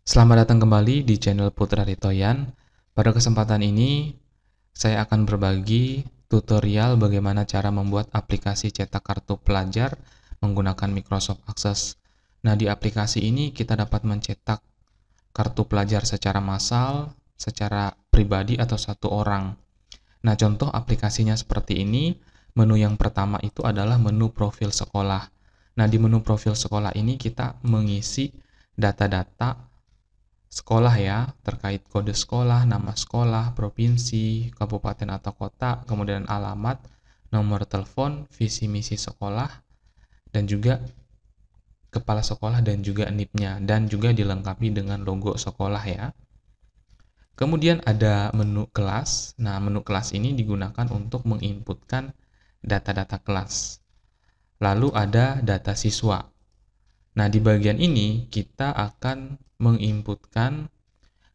Selamat datang kembali di channel Putra Ritoyan. Pada kesempatan ini, saya akan berbagi tutorial bagaimana cara membuat aplikasi cetak kartu pelajar menggunakan Microsoft Access. Nah, di aplikasi ini kita dapat mencetak kartu pelajar secara massal, secara pribadi atau satu orang. Nah, contoh aplikasinya seperti ini. Menu yang pertama itu adalah menu profil sekolah. Nah, di menu profil sekolah ini kita mengisi data-data sekolah ya, terkait kode sekolah, nama sekolah, provinsi, kabupaten atau kota, kemudian alamat, nomor telepon, visi misi sekolah, dan juga kepala sekolah dan juga NIP-nya, dan juga dilengkapi dengan logo sekolah ya. Kemudian ada menu kelas. Nah, menu kelas ini digunakan untuk menginputkan data-data kelas. Lalu ada data siswa. Nah, di bagian ini kita akan menginputkan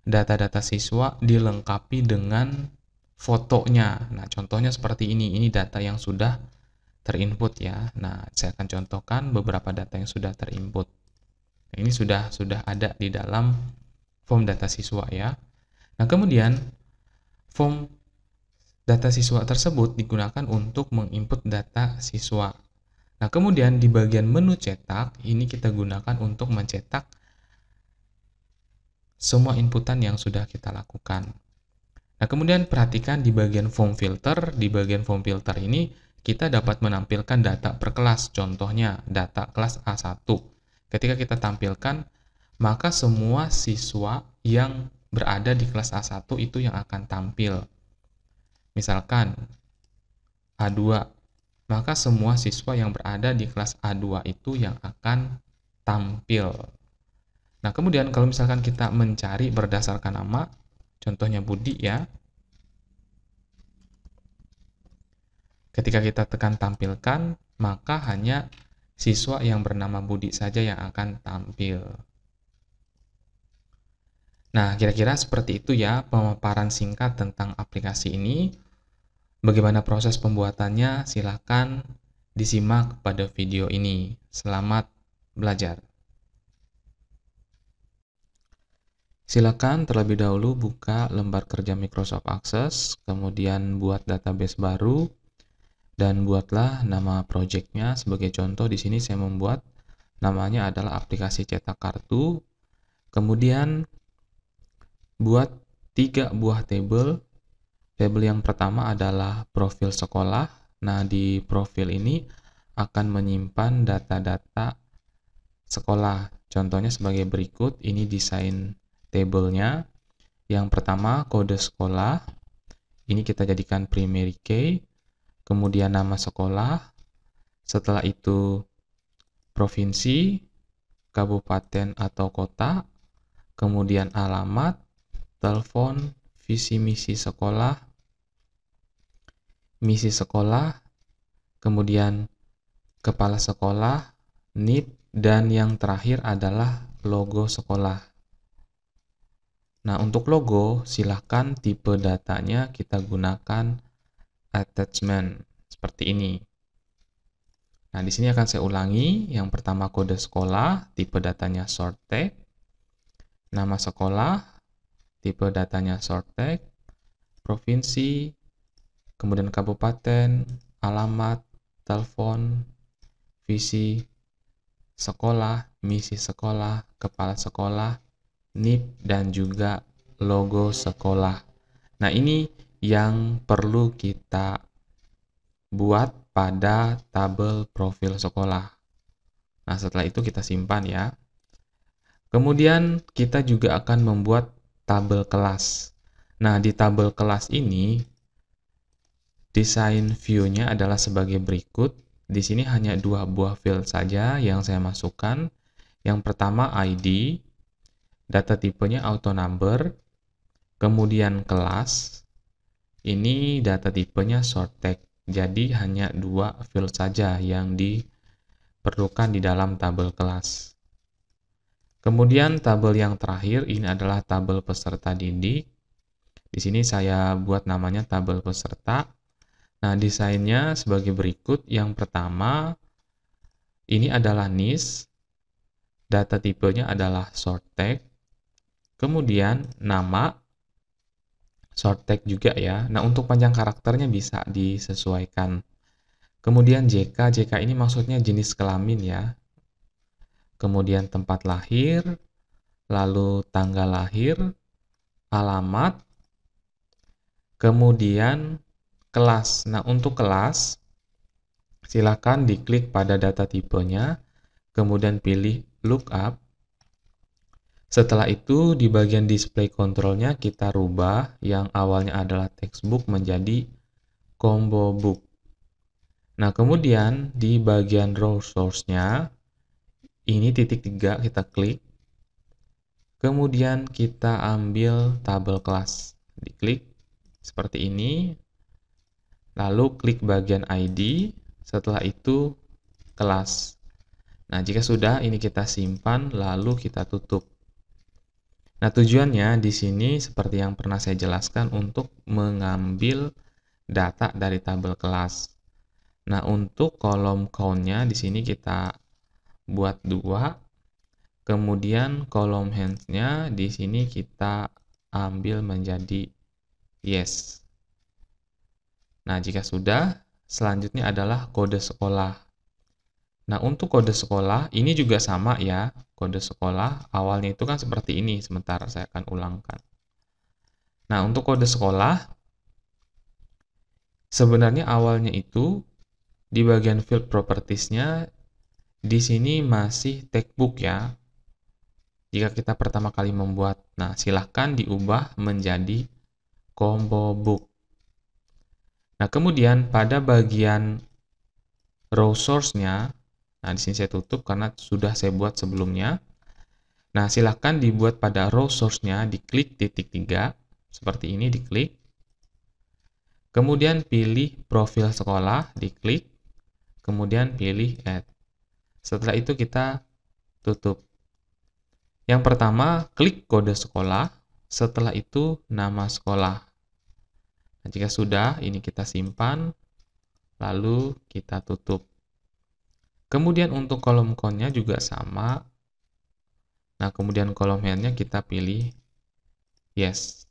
data-data siswa dilengkapi dengan fotonya. Nah, contohnya seperti ini. Ini data yang sudah terinput ya. Nah, saya akan contohkan beberapa data yang sudah terinput. Nah, ini sudah ada di dalam form data siswa ya. Nah, kemudian form data siswa tersebut digunakan untuk menginput data siswa. Nah, kemudian di bagian menu cetak, ini kita gunakan untuk mencetak semua inputan yang sudah kita lakukan. Nah, kemudian perhatikan di bagian form filter. Di bagian form filter ini kita dapat menampilkan data per kelas. Contohnya, data kelas A1. Ketika kita tampilkan, maka semua siswa yang berada di kelas A1 itu yang akan tampil. Misalkan A2, maka semua siswa yang berada di kelas A2 itu yang akan tampil. Nah, kemudian kalau misalkan kita mencari berdasarkan nama, contohnya Budi ya, ketika kita tekan tampilkan, maka hanya siswa yang bernama Budi saja yang akan tampil. Nah, kira-kira seperti itu ya pemaparan singkat tentang aplikasi ini. Bagaimana proses pembuatannya? Silakan disimak pada video ini. Selamat belajar. Silakan terlebih dahulu buka lembar kerja Microsoft Access, kemudian buat database baru, dan buatlah nama projectnya. Sebagai contoh di sini saya membuat namanya adalah aplikasi cetak kartu. Kemudian buat 3 buah tabel. Tabel yang pertama adalah profil sekolah. Nah, di profil ini akan menyimpan data-data sekolah. Contohnya sebagai berikut, ini desain tabelnya. Yang pertama, kode sekolah. Ini kita jadikan primary key. Kemudian nama sekolah. Setelah itu provinsi, kabupaten atau kota. Kemudian alamat, telepon, visi misi sekolah, misi sekolah, kemudian kepala sekolah, NIP, dan yang terakhir adalah logo sekolah. Nah, untuk logo, silahkan tipe datanya kita gunakan attachment, seperti ini. Nah, di sini akan saya ulangi. Yang pertama kode sekolah, tipe datanya short tag. Nama sekolah, tipe datanya short tag. Provinsi, kemudian kabupaten, alamat, telepon, visi sekolah, misi sekolah, kepala sekolah, NIP, dan juga logo sekolah. Nah, ini yang perlu kita buat pada tabel profil sekolah. Nah, setelah itu kita simpan ya. Kemudian kita juga akan membuat tabel kelas. Nah, di tabel kelas ini desain view-nya adalah sebagai berikut. Di sini hanya 2 buah field saja yang saya masukkan. Yang pertama ID, data tipenya auto number, kemudian kelas, ini data tipenya short tag. Jadi hanya 2 field saja yang diperlukan di dalam tabel kelas. Kemudian tabel yang terakhir ini adalah tabel peserta didik. Di sini saya buat namanya tabel peserta. Nah, desainnya sebagai berikut. Yang pertama, ini adalah NIS. Data tipenya adalah short tag. Kemudian nama, short tag juga ya. Nah, untuk panjang karakternya bisa disesuaikan. Kemudian JK, JK ini maksudnya jenis kelamin ya. Kemudian tempat lahir, lalu tanggal lahir, alamat, kemudian kelas. Nah, untuk kelas, silakan diklik pada data tipenya, kemudian pilih lookup. Setelah itu, di bagian display control-nya kita rubah yang awalnya adalah textbook menjadi combo book. Nah, kemudian di bagian row source-nya, ini titik 3 kita klik. Kemudian kita ambil tabel kelas. Diklik seperti ini. Lalu klik bagian ID. Setelah itu kelas. Nah, jika sudah, ini kita simpan, lalu kita tutup. Nah, tujuannya di sini seperti yang pernah saya jelaskan untuk mengambil data dari tabel kelas. Nah, untuk kolom count-nya di sini kita buat 2. Kemudian kolom hands-nya di sini kita ambil menjadi yes. Nah, jika sudah, selanjutnya adalah kode sekolah. Nah, untuk kode sekolah, ini juga sama ya. Kode sekolah awalnya itu kan seperti ini, sementara saya akan ulangkan. Nah, untuk kode sekolah, sebenarnya awalnya itu di bagian field properties-nya, di sini masih textbook ya. Jika kita pertama kali membuat, nah silahkan diubah menjadi combo book. Nah, kemudian pada bagian row source-nya, nah di sini saya tutup karena sudah saya buat sebelumnya. Nah, silahkan dibuat pada row source-nya, diklik titik 3, seperti ini diklik. Kemudian pilih profil sekolah, diklik. Kemudian pilih add. Setelah itu kita tutup. Yang pertama, klik kode sekolah, setelah itu nama sekolah. Nah, jika sudah, ini kita simpan, lalu kita tutup. Kemudian untuk kolom count-nya juga sama. Nah, kemudian kolom head-nya kita pilih yes.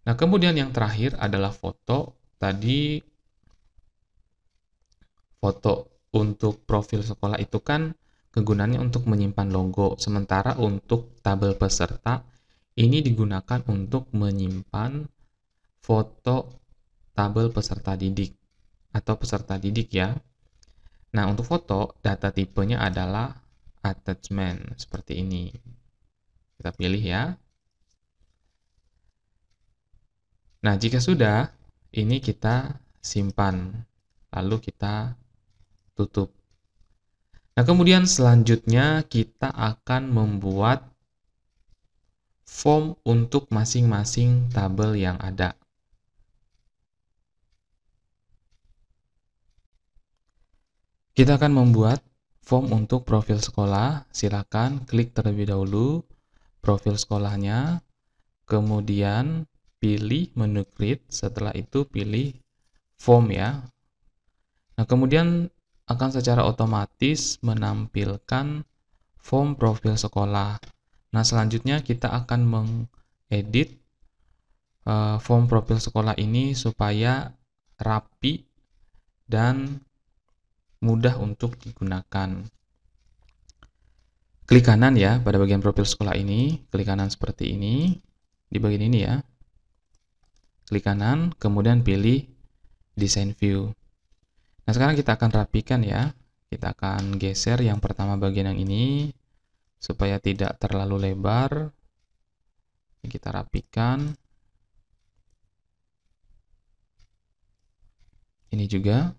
Nah, kemudian yang terakhir adalah foto. Tadi foto untuk profil sekolah itu kan kegunaannya untuk menyimpan logo, sementara untuk tabel peserta ini digunakan untuk menyimpan foto tabel peserta didik atau peserta didik ya. Nah, untuk foto, data tipenya adalah attachment, seperti ini. Kita pilih ya. Nah, jika sudah, ini kita simpan, lalu kita tutup. Nah, kemudian selanjutnya kita akan membuat form untuk masing-masing tabel yang ada. Kita akan membuat form untuk profil sekolah. Silakan klik terlebih dahulu profil sekolahnya, kemudian pilih menu create, setelah itu pilih form ya. Nah, kemudian akan secara otomatis menampilkan form profil sekolah. Nah, selanjutnya kita akan mengedit form profil sekolah ini supaya rapi dan mudah untuk digunakan. Klik kanan ya pada bagian profil sekolah ini, klik kanan seperti ini, di bagian ini ya. Klik kanan, kemudian pilih Design View. Nah, sekarang kita akan rapikan ya. Kita akan geser yang pertama bagian yang ini, supaya tidak terlalu lebar. Kita rapikan. Ini juga.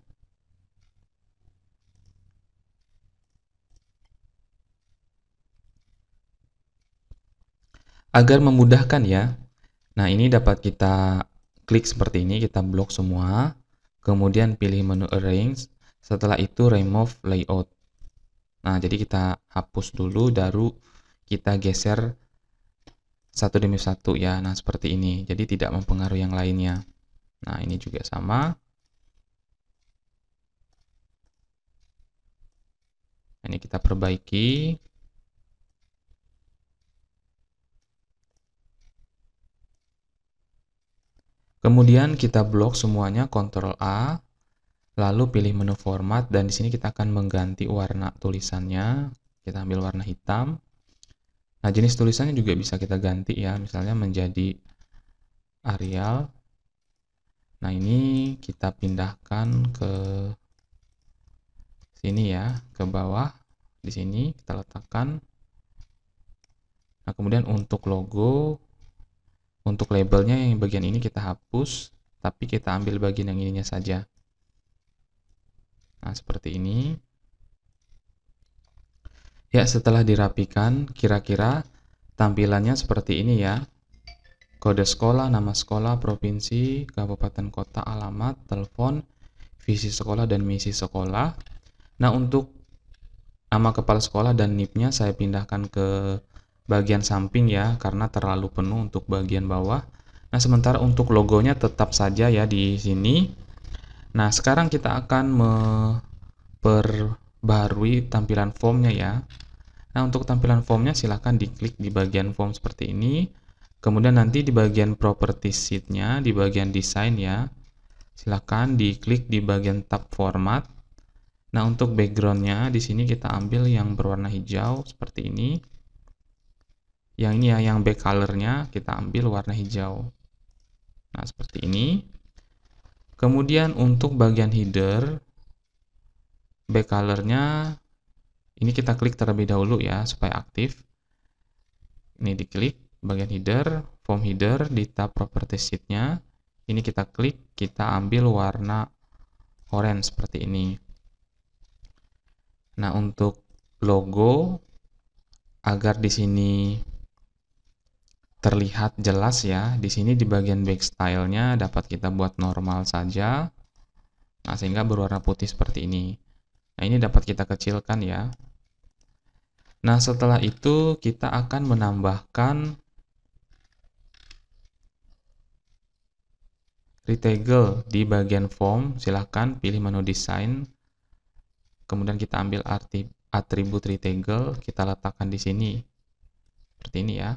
Agar memudahkan ya. Nah, ini dapat kita klik seperti ini, kita blok semua. Kemudian pilih menu Arrange. Setelah itu Remove Layout. Nah, jadi kita hapus dulu, baru kita geser satu demi satu ya. Nah, seperti ini. Jadi tidak mempengaruhi yang lainnya. Nah, ini juga sama. Ini kita perbaiki. Kemudian kita blok semuanya, Ctrl A, lalu pilih menu format, dan di sini kita akan mengganti warna tulisannya. Kita ambil warna hitam. Nah, jenis tulisannya juga bisa kita ganti ya, misalnya menjadi Arial. Nah, ini kita pindahkan ke sini ya, ke bawah. Di sini kita letakkan. Nah, kemudian untuk logo, untuk labelnya yang bagian ini kita hapus, tapi kita ambil bagian yang ininya saja. Nah, seperti ini. Ya, setelah dirapikan, kira-kira tampilannya seperti ini ya. Kode sekolah, nama sekolah, provinsi, kabupaten, kota, alamat, telepon, visi sekolah, dan misi sekolah. Nah, untuk nama kepala sekolah dan NIP-nya saya pindahkan ke bagian samping ya, karena terlalu penuh untuk bagian bawah. Nah, sementara untuk logonya tetap saja ya di sini. Nah, sekarang kita akan memperbarui tampilan formnya ya. Nah, untuk tampilan formnya silahkan diklik di bagian form seperti ini. Kemudian nanti di bagian property sheet-nya, di bagian desain ya, silahkan diklik di bagian tab format. Nah, untuk background-nya di sini kita ambil yang berwarna hijau seperti ini. Yang ini ya, yang back color-nya kita ambil warna hijau. Nah, seperti ini. Kemudian untuk bagian header, back color-nya ini kita klik terlebih dahulu ya, supaya aktif. Ini diklik bagian header, form header di tab property sheet-nya. Ini kita klik, kita ambil warna orange seperti ini. Nah, untuk logo agar di sini terlihat jelas ya, di sini di bagian back style-nya dapat kita buat normal saja. Nah, sehingga berwarna putih seperti ini. Nah, ini dapat kita kecilkan ya. Nah, setelah itu kita akan menambahkan retegel di bagian form. Silahkan pilih menu desain. Kemudian kita ambil atribut retegel, kita letakkan di sini. Seperti ini ya.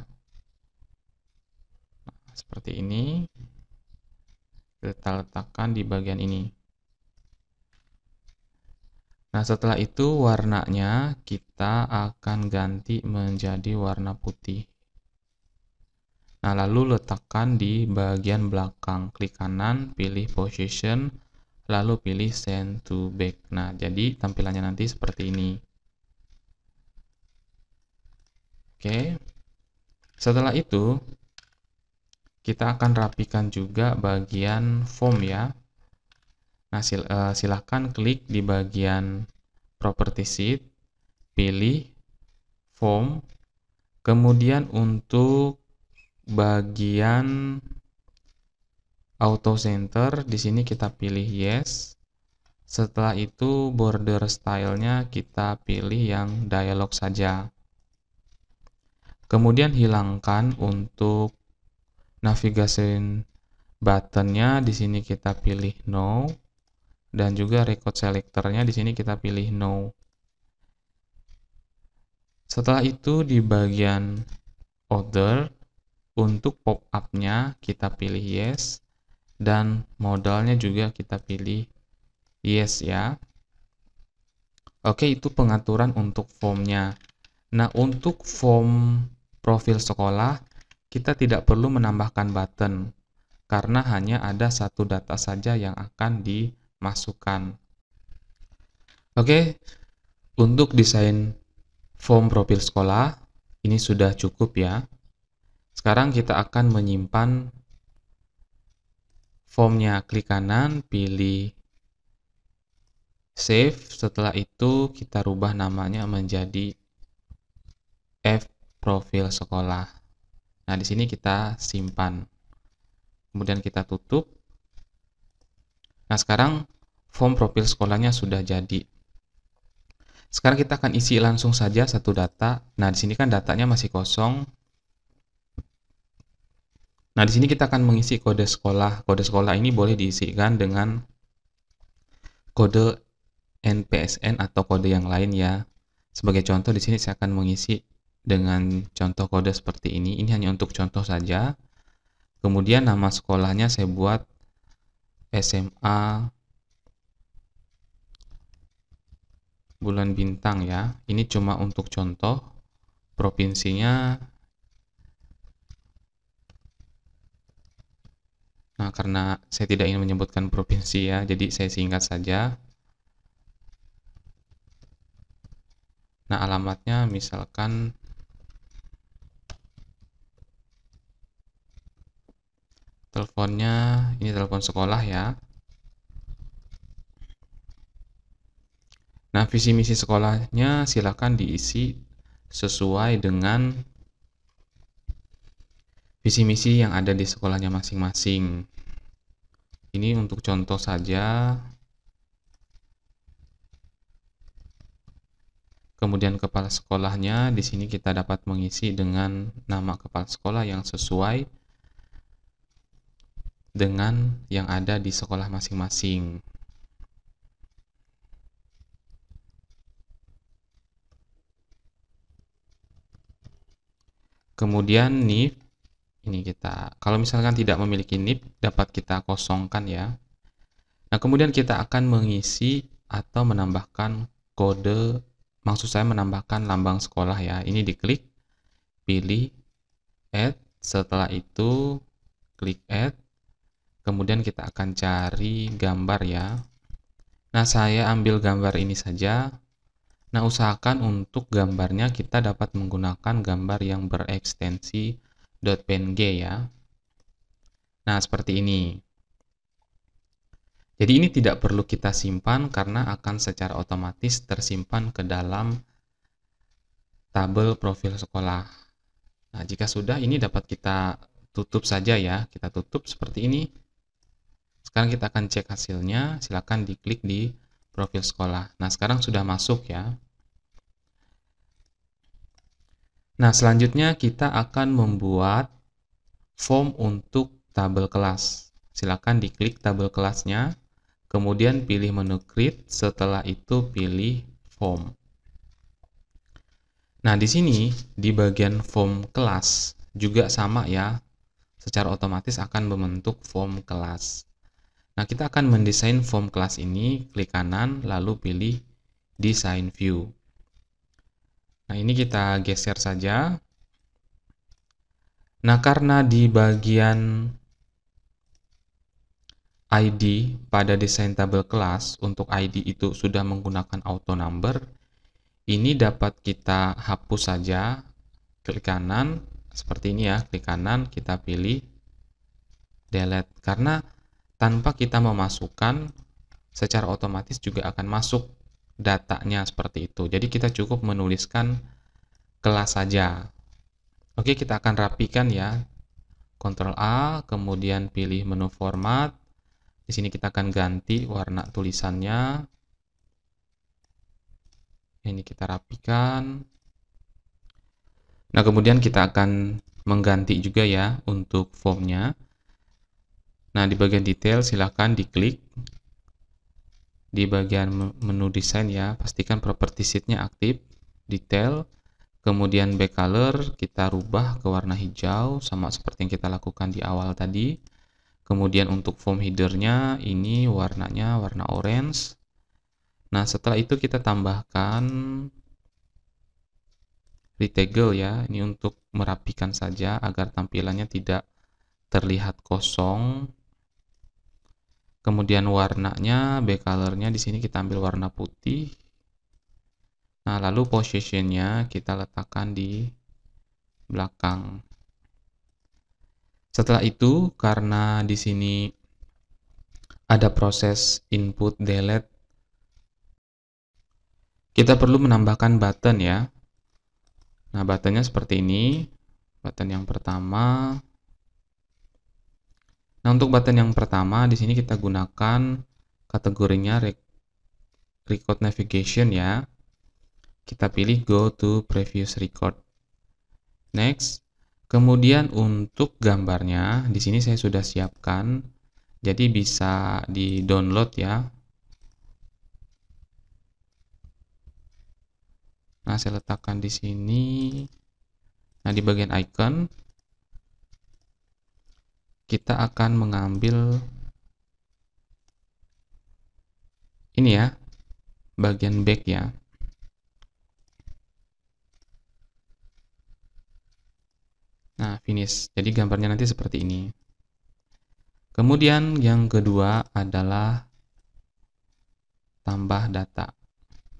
Nah, seperti ini. Kita letakkan di bagian ini. Nah, setelah itu warnanya kita akan ganti menjadi warna putih. Nah, lalu letakkan di bagian belakang. Klik kanan, pilih position, lalu pilih send to back. Nah, jadi tampilannya nanti seperti ini. Oke. Setelah itu, kita akan rapikan juga bagian form ya. Nah, silahkan klik di bagian property sheet, pilih form, kemudian untuk bagian auto center di sini kita pilih yes. Setelah itu border style-nya kita pilih yang dialog saja. Kemudian hilangkan untuk navigation button-nya di sini kita pilih no. Dan juga record selector-nya di sini kita pilih no. Setelah itu di bagian other, untuk pop-up-nya kita pilih yes, dan modalnya juga kita pilih yes ya. Oke, itu pengaturan untuk formnya. Nah, untuk form profil sekolah, kita tidak perlu menambahkan button, karena hanya ada satu data saja yang akan masukkan. Oke, untuk desain form profil sekolah ini sudah cukup ya. Sekarang kita akan menyimpan formnya. Klik kanan, pilih save. Setelah itu kita rubah namanya menjadi F profil sekolah. Nah, di sini kita simpan. Kemudian kita tutup. Nah, sekarang form profil sekolahnya sudah jadi. Sekarang kita akan isi langsung saja satu data. Nah, di sini kan datanya masih kosong. Nah, di sini kita akan mengisi kode sekolah. Kode sekolah ini boleh diisikan dengan kode NPSN atau kode yang lain ya. Sebagai contoh di sini saya akan mengisi dengan contoh kode seperti ini. Ini hanya untuk contoh saja. Kemudian nama sekolahnya saya buat SMA Bulan Bintang ya. Ini cuma untuk contoh. Provinsinya, nah karena saya tidak ingin menyebutkan provinsi ya, jadi saya singkat saja. Nah, alamatnya misalkan teleponnya, ini telepon sekolah ya. Nah, visi misi sekolahnya silakan diisi sesuai dengan visi misi yang ada di sekolahnya masing-masing. Ini untuk contoh saja. Kemudian kepala sekolahnya, di sini kita dapat mengisi dengan nama kepala sekolah yang sesuai dengan yang ada di sekolah masing-masing. Kemudian NIF, ini kita, kalau misalkan tidak memiliki NIF, dapat kita kosongkan ya. Nah, kemudian kita akan mengisi atau menambahkan kode, maksud saya menambahkan lambang sekolah ya. Ini diklik, pilih add, setelah itu klik add, kemudian kita akan cari gambar ya. Nah, saya ambil gambar ini saja. Nah, usahakan untuk gambarnya kita dapat menggunakan gambar yang berekstensi .png ya. Nah, seperti ini. Jadi ini tidak perlu kita simpan karena akan secara otomatis tersimpan ke dalam tabel profil sekolah. Nah, jika sudah, ini dapat kita tutup saja ya. Kita tutup seperti ini. Sekarang kita akan cek hasilnya. Silakan diklik di profil sekolah. Nah, sekarang sudah masuk ya. Nah, selanjutnya kita akan membuat form untuk tabel kelas. Silakan diklik tabel kelasnya, kemudian pilih menu create, setelah itu pilih form. Nah, di sini di bagian form kelas juga sama ya. Secara otomatis akan membentuk form kelas. Nah, kita akan mendesain form kelas ini, klik kanan lalu pilih design view. Nah, ini kita geser saja. Nah, karena di bagian ID pada desain tabel kelas, untuk ID itu sudah menggunakan auto number, ini dapat kita hapus saja, klik kanan, seperti ini ya, klik kanan, kita pilih delete, karena tanpa kita memasukkan, secara otomatis juga akan masuk datanya seperti itu. Jadi kita cukup menuliskan kelas saja. Oke, kita akan rapikan ya, Ctrl A, kemudian pilih menu format. Di sini kita akan ganti warna tulisannya. Ini kita rapikan. Nah, kemudian kita akan mengganti juga ya untuk formnya. Nah, di bagian detail silahkan diklik. Di bagian menu desain ya, pastikan property sheet-nya aktif. Detail. Kemudian back color kita rubah ke warna hijau, sama seperti yang kita lakukan di awal tadi. Kemudian untuk form header-nya ini warnanya warna orange. Nah, setelah itu kita tambahkan retegel ya, ini untuk merapikan saja agar tampilannya tidak terlihat kosong. Kemudian warnanya, back color-nya di sini kita ambil warna putih. Nah, lalu position-nya kita letakkan di belakang. Setelah itu, karena di sini ada proses input delete, kita perlu menambahkan button ya. Nah, buttonnya seperti ini. Button yang pertama. Nah, untuk button yang pertama di sini kita gunakan kategorinya record navigation ya. Kita pilih go to previous record. Next. Kemudian untuk gambarnya di sini saya sudah siapkan. Jadi bisa di-download ya. Nah, saya letakkan di sini. Nah, di bagian icon kita akan mengambil ini ya, bagian back ya. Nah, finish. Jadi gambarnya nanti seperti ini. Kemudian yang kedua adalah tambah data.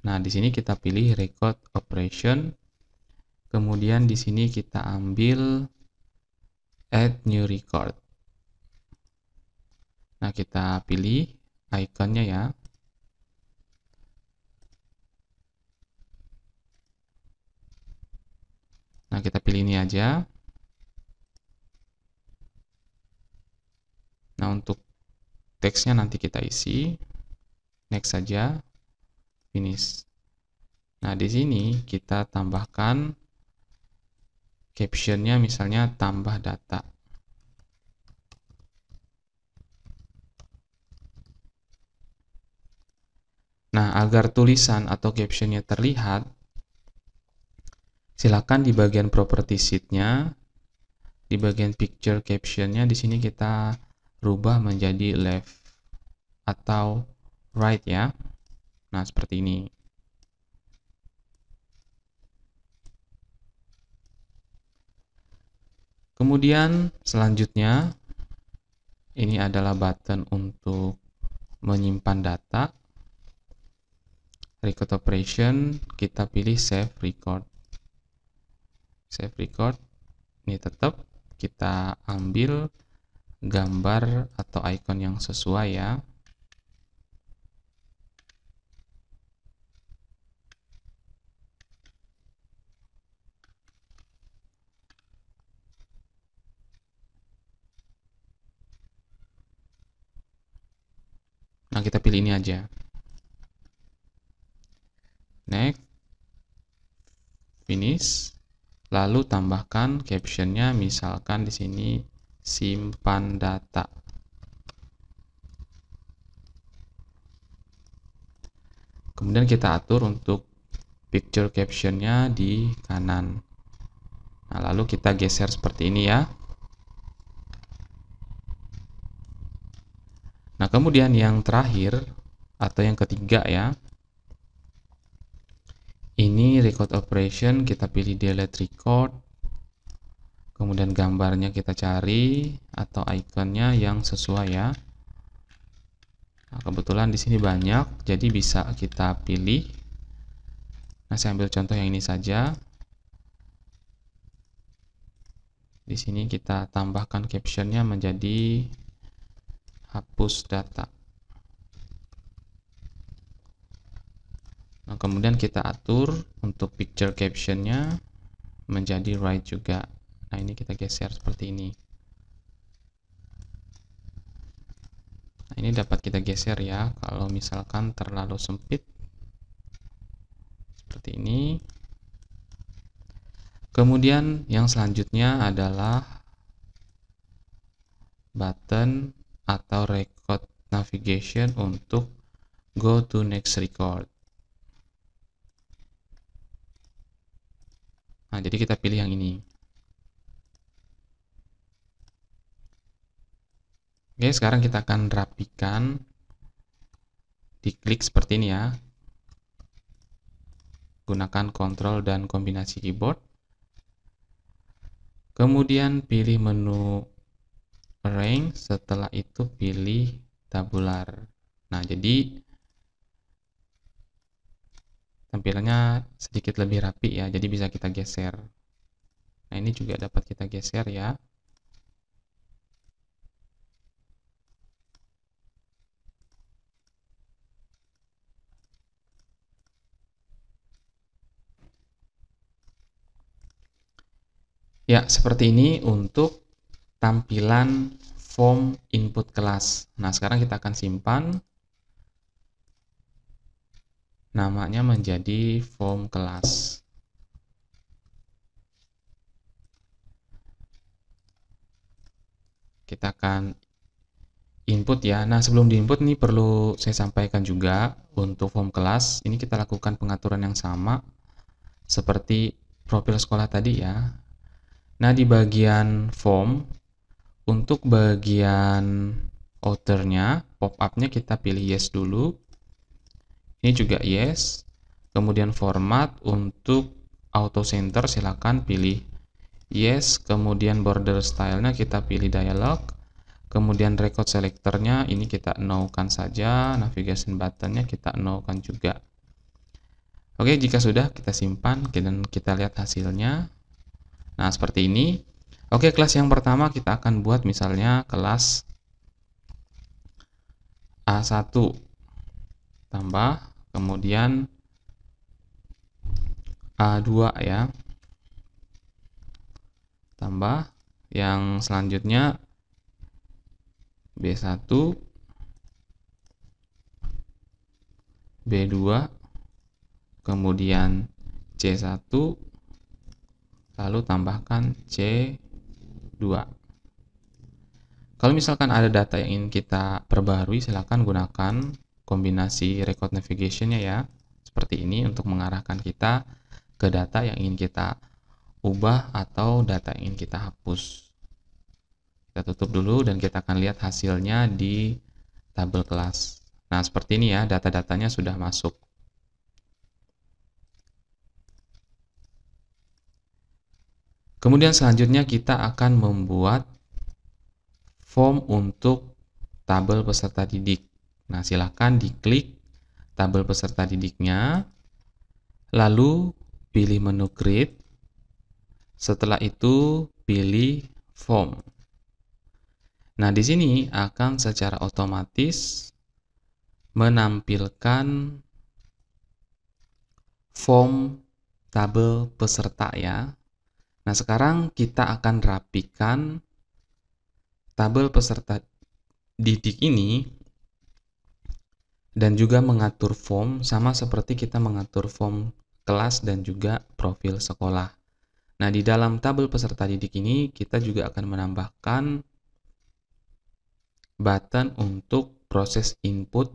Nah, di sini kita pilih record operation. Kemudian di sini kita ambil add new record. Nah, kita pilih ikonnya ya. Nah, kita pilih ini aja. Nah, untuk teksnya nanti kita isi. Next saja. Finish. Nah, di sini kita tambahkan captionnya, misalnya tambah data. Nah, agar tulisan atau captionnya terlihat, silakan di bagian property sheet-nya, di bagian picture captionnya, di sini kita rubah menjadi left atau right ya. Nah, seperti ini. Kemudian selanjutnya, ini adalah button untuk menyimpan data. Record operation, kita pilih save record. Save record, ini tetap kita ambil gambar atau icon yang sesuai ya. Nah, kita pilih ini aja. Next. Finish. Lalu tambahkan captionnya, misalkan di sini simpan data. Kemudian kita atur untuk picture captionnya di kanan. Nah, lalu kita geser seperti ini ya. Nah, kemudian yang terakhir atau yang ketiga ya, ini record operation, kita pilih delete record. Kemudian gambarnya kita cari atau ikonnya yang sesuai ya. Nah, kebetulan di sini banyak, jadi bisa kita pilih. Nah, saya ambil contoh yang ini saja. Di sini kita tambahkan captionnya menjadi hapus data. Nah, kemudian kita atur untuk picture captionnya menjadi right juga. Nah, ini kita geser seperti ini. Nah, ini dapat kita geser ya, kalau misalkan terlalu sempit. Seperti ini. Kemudian yang selanjutnya adalah button atau record navigation untuk go to next record. Nah, jadi kita pilih yang ini. Oke, sekarang kita akan rapikan. Diklik seperti ini ya. Gunakan kontrol dan kombinasi keyboard. Kemudian pilih menu arrange, setelah itu pilih tabular. Nah, jadi tampilannya sedikit lebih rapi ya, jadi bisa kita geser. Nah, ini juga dapat kita geser ya. Ya, seperti ini untuk tampilan form input kelas. Nah, sekarang kita akan simpan. Namanya menjadi form kelas. Kita akan input ya. Nah, sebelum diinput nih perlu saya sampaikan juga untuk form kelas. Ini kita lakukan pengaturan yang sama seperti profil sekolah tadi ya. Nah, di bagian form, Untuk bagian outernya, pop-up-nya kita pilih yes dulu. Ini juga yes. Kemudian format untuk auto center silakan pilih yes. Kemudian border style-nya kita pilih dialog. Kemudian record selector-nya ini kita no-kan saja. Navigation button-nya kita no-kan juga. Oke, jika sudah kita simpan dan kita lihat hasilnya. Nah, seperti ini. Oke, kelas yang pertama kita akan buat misalnya kelas A1 tambah, kemudian A2 ya. Tambah, yang selanjutnya B1, B2, kemudian C1, lalu tambahkan C2. Kalau misalkan ada data yang ingin kita perbarui, silakan gunakan kombinasi record navigation-nya ya. Seperti ini untuk mengarahkan kita ke data yang ingin kita ubah atau data yang ingin kita hapus. Kita tutup dulu dan kita akan lihat hasilnya di tabel kelas. Nah, seperti ini ya, data-datanya sudah masuk. Kemudian selanjutnya kita akan membuat form untuk tabel peserta didik. Nah, silakan diklik tabel peserta didiknya, lalu pilih menu create, setelah itu pilih form. Nah, di sini akan secara otomatis menampilkan form tabel peserta ya. Nah, sekarang kita akan rapikan tabel peserta didik ini dan juga mengatur form sama seperti kita mengatur form kelas dan juga profil sekolah. Nah, di dalam tabel peserta didik ini kita juga akan menambahkan button untuk proses input,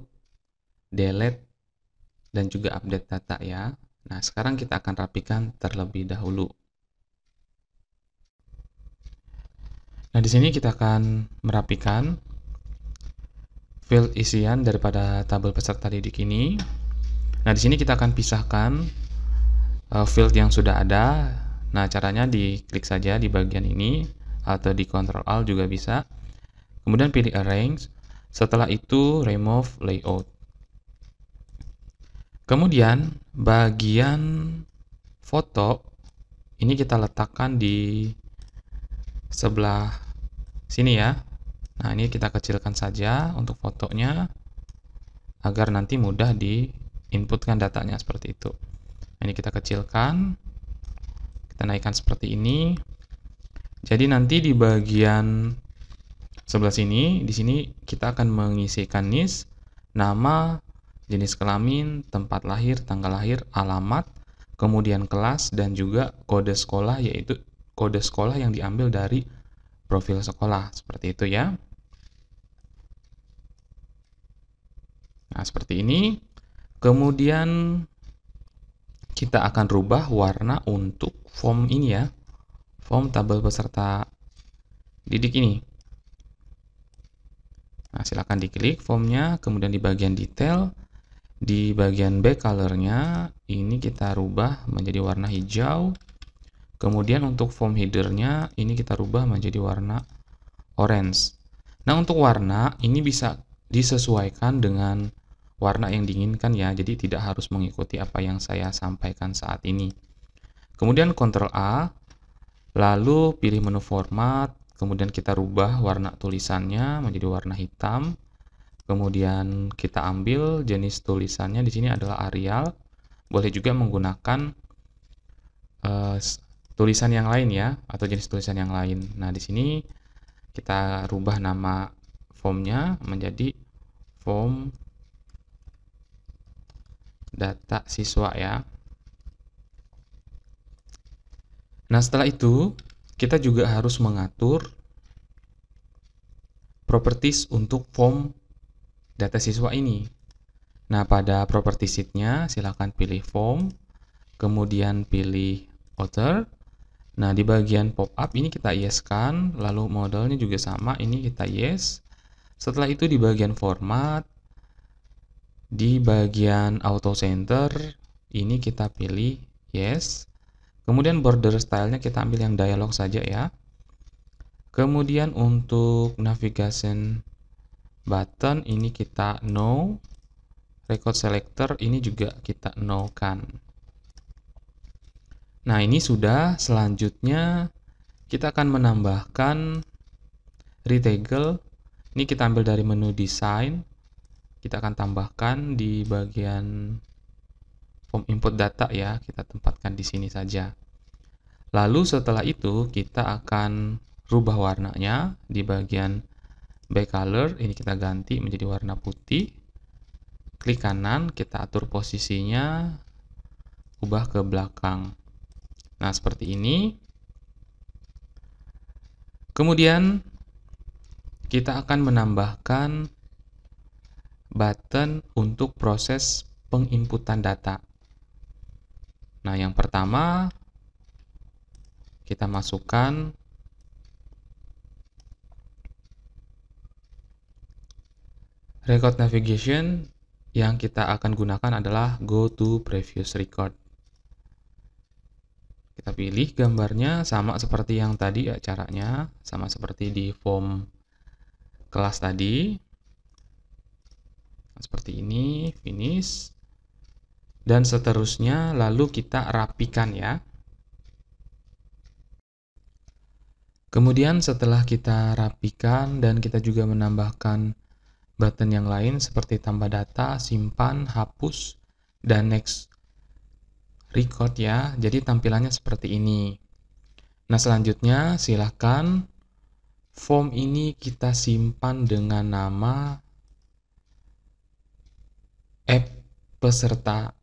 delete, dan juga update data ya. Nah, sekarang kita akan rapikan terlebih dahulu. Nah, di sini kita akan merapikan field isian daripada tabel peserta didik ini. Nah, di sini kita akan pisahkan field yang sudah ada. Nah, caranya diklik saja di bagian ini atau di Ctrl Alt juga bisa. Kemudian pilih Arrange. Setelah itu Remove Layout. Kemudian bagian foto ini kita letakkan di sebelah sini ya. Nah, ini kita kecilkan saja untuk fotonya agar nanti mudah diinputkan datanya seperti itu. Nah, ini kita kecilkan, kita naikkan seperti ini. Jadi nanti di bagian sebelah sini, di sini kita akan mengisikan NIS, nama, jenis kelamin, tempat lahir, tanggal lahir, alamat, kemudian kelas, dan juga kode sekolah, yaitu kode sekolah yang diambil dari profil sekolah. Seperti itu ya. Nah, seperti ini. Kemudian kita akan rubah warna untuk form ini ya. Form tabel peserta didik ini. Nah, silakan diklik formnya, kemudian di bagian detail, di bagian back color-nya, ini kita rubah menjadi warna hijau. Kemudian untuk form header-nya, ini kita rubah menjadi warna orange. Nah, untuk warna, ini bisa disesuaikan dengan warna yang diinginkan ya, jadi tidak harus mengikuti apa yang saya sampaikan saat ini. Kemudian Ctrl A, lalu pilih menu format, kemudian kita rubah warna tulisannya menjadi warna hitam. Kemudian kita ambil jenis tulisannya di sini adalah Arial. Boleh juga menggunakan tulisan yang lain ya, atau jenis tulisan yang lain. Nah, di sini kita rubah nama formnya menjadi form data siswa ya. Nah, setelah itu kita juga harus mengatur properties untuk form data siswa ini. Nah, pada property sheet-nya silakan pilih form, kemudian pilih author, Nah, di bagian pop-up ini kita yes-kan, lalu modelnya juga sama, ini kita yes. Setelah itu di bagian format, di bagian auto center, ini kita pilih yes. Kemudian border style-nya kita ambil yang dialog saja ya. Kemudian untuk navigation button ini kita no. Record selector ini juga kita no kan. Nah, ini sudah. Selanjutnya kita akan menambahkan retaggle. Ini kita ambil dari menu design. Kita akan tambahkan di bagian form input data ya. Kita tempatkan di sini saja. Lalu setelah itu kita akan rubah warnanya di bagian back color. Ini kita ganti menjadi warna putih. Klik kanan, kita atur posisinya, ubah ke belakang. Nah, seperti ini. Kemudian kita akan menambahkan button untuk proses penginputan data. Nah, yang pertama kita masukkan record navigation. Yang kita akan gunakan adalah go to previous record. Kita pilih gambarnya sama seperti yang tadi ya caranya, sama seperti di form kelas tadi. Seperti ini, finish. Dan seterusnya, lalu kita rapikan ya. Kemudian setelah kita rapikan dan kita juga menambahkan button yang lain seperti tambah data, simpan, hapus, dan next record ya. Jadi tampilannya seperti ini. Nah, selanjutnya silahkan form ini kita simpan dengan nama app peserta.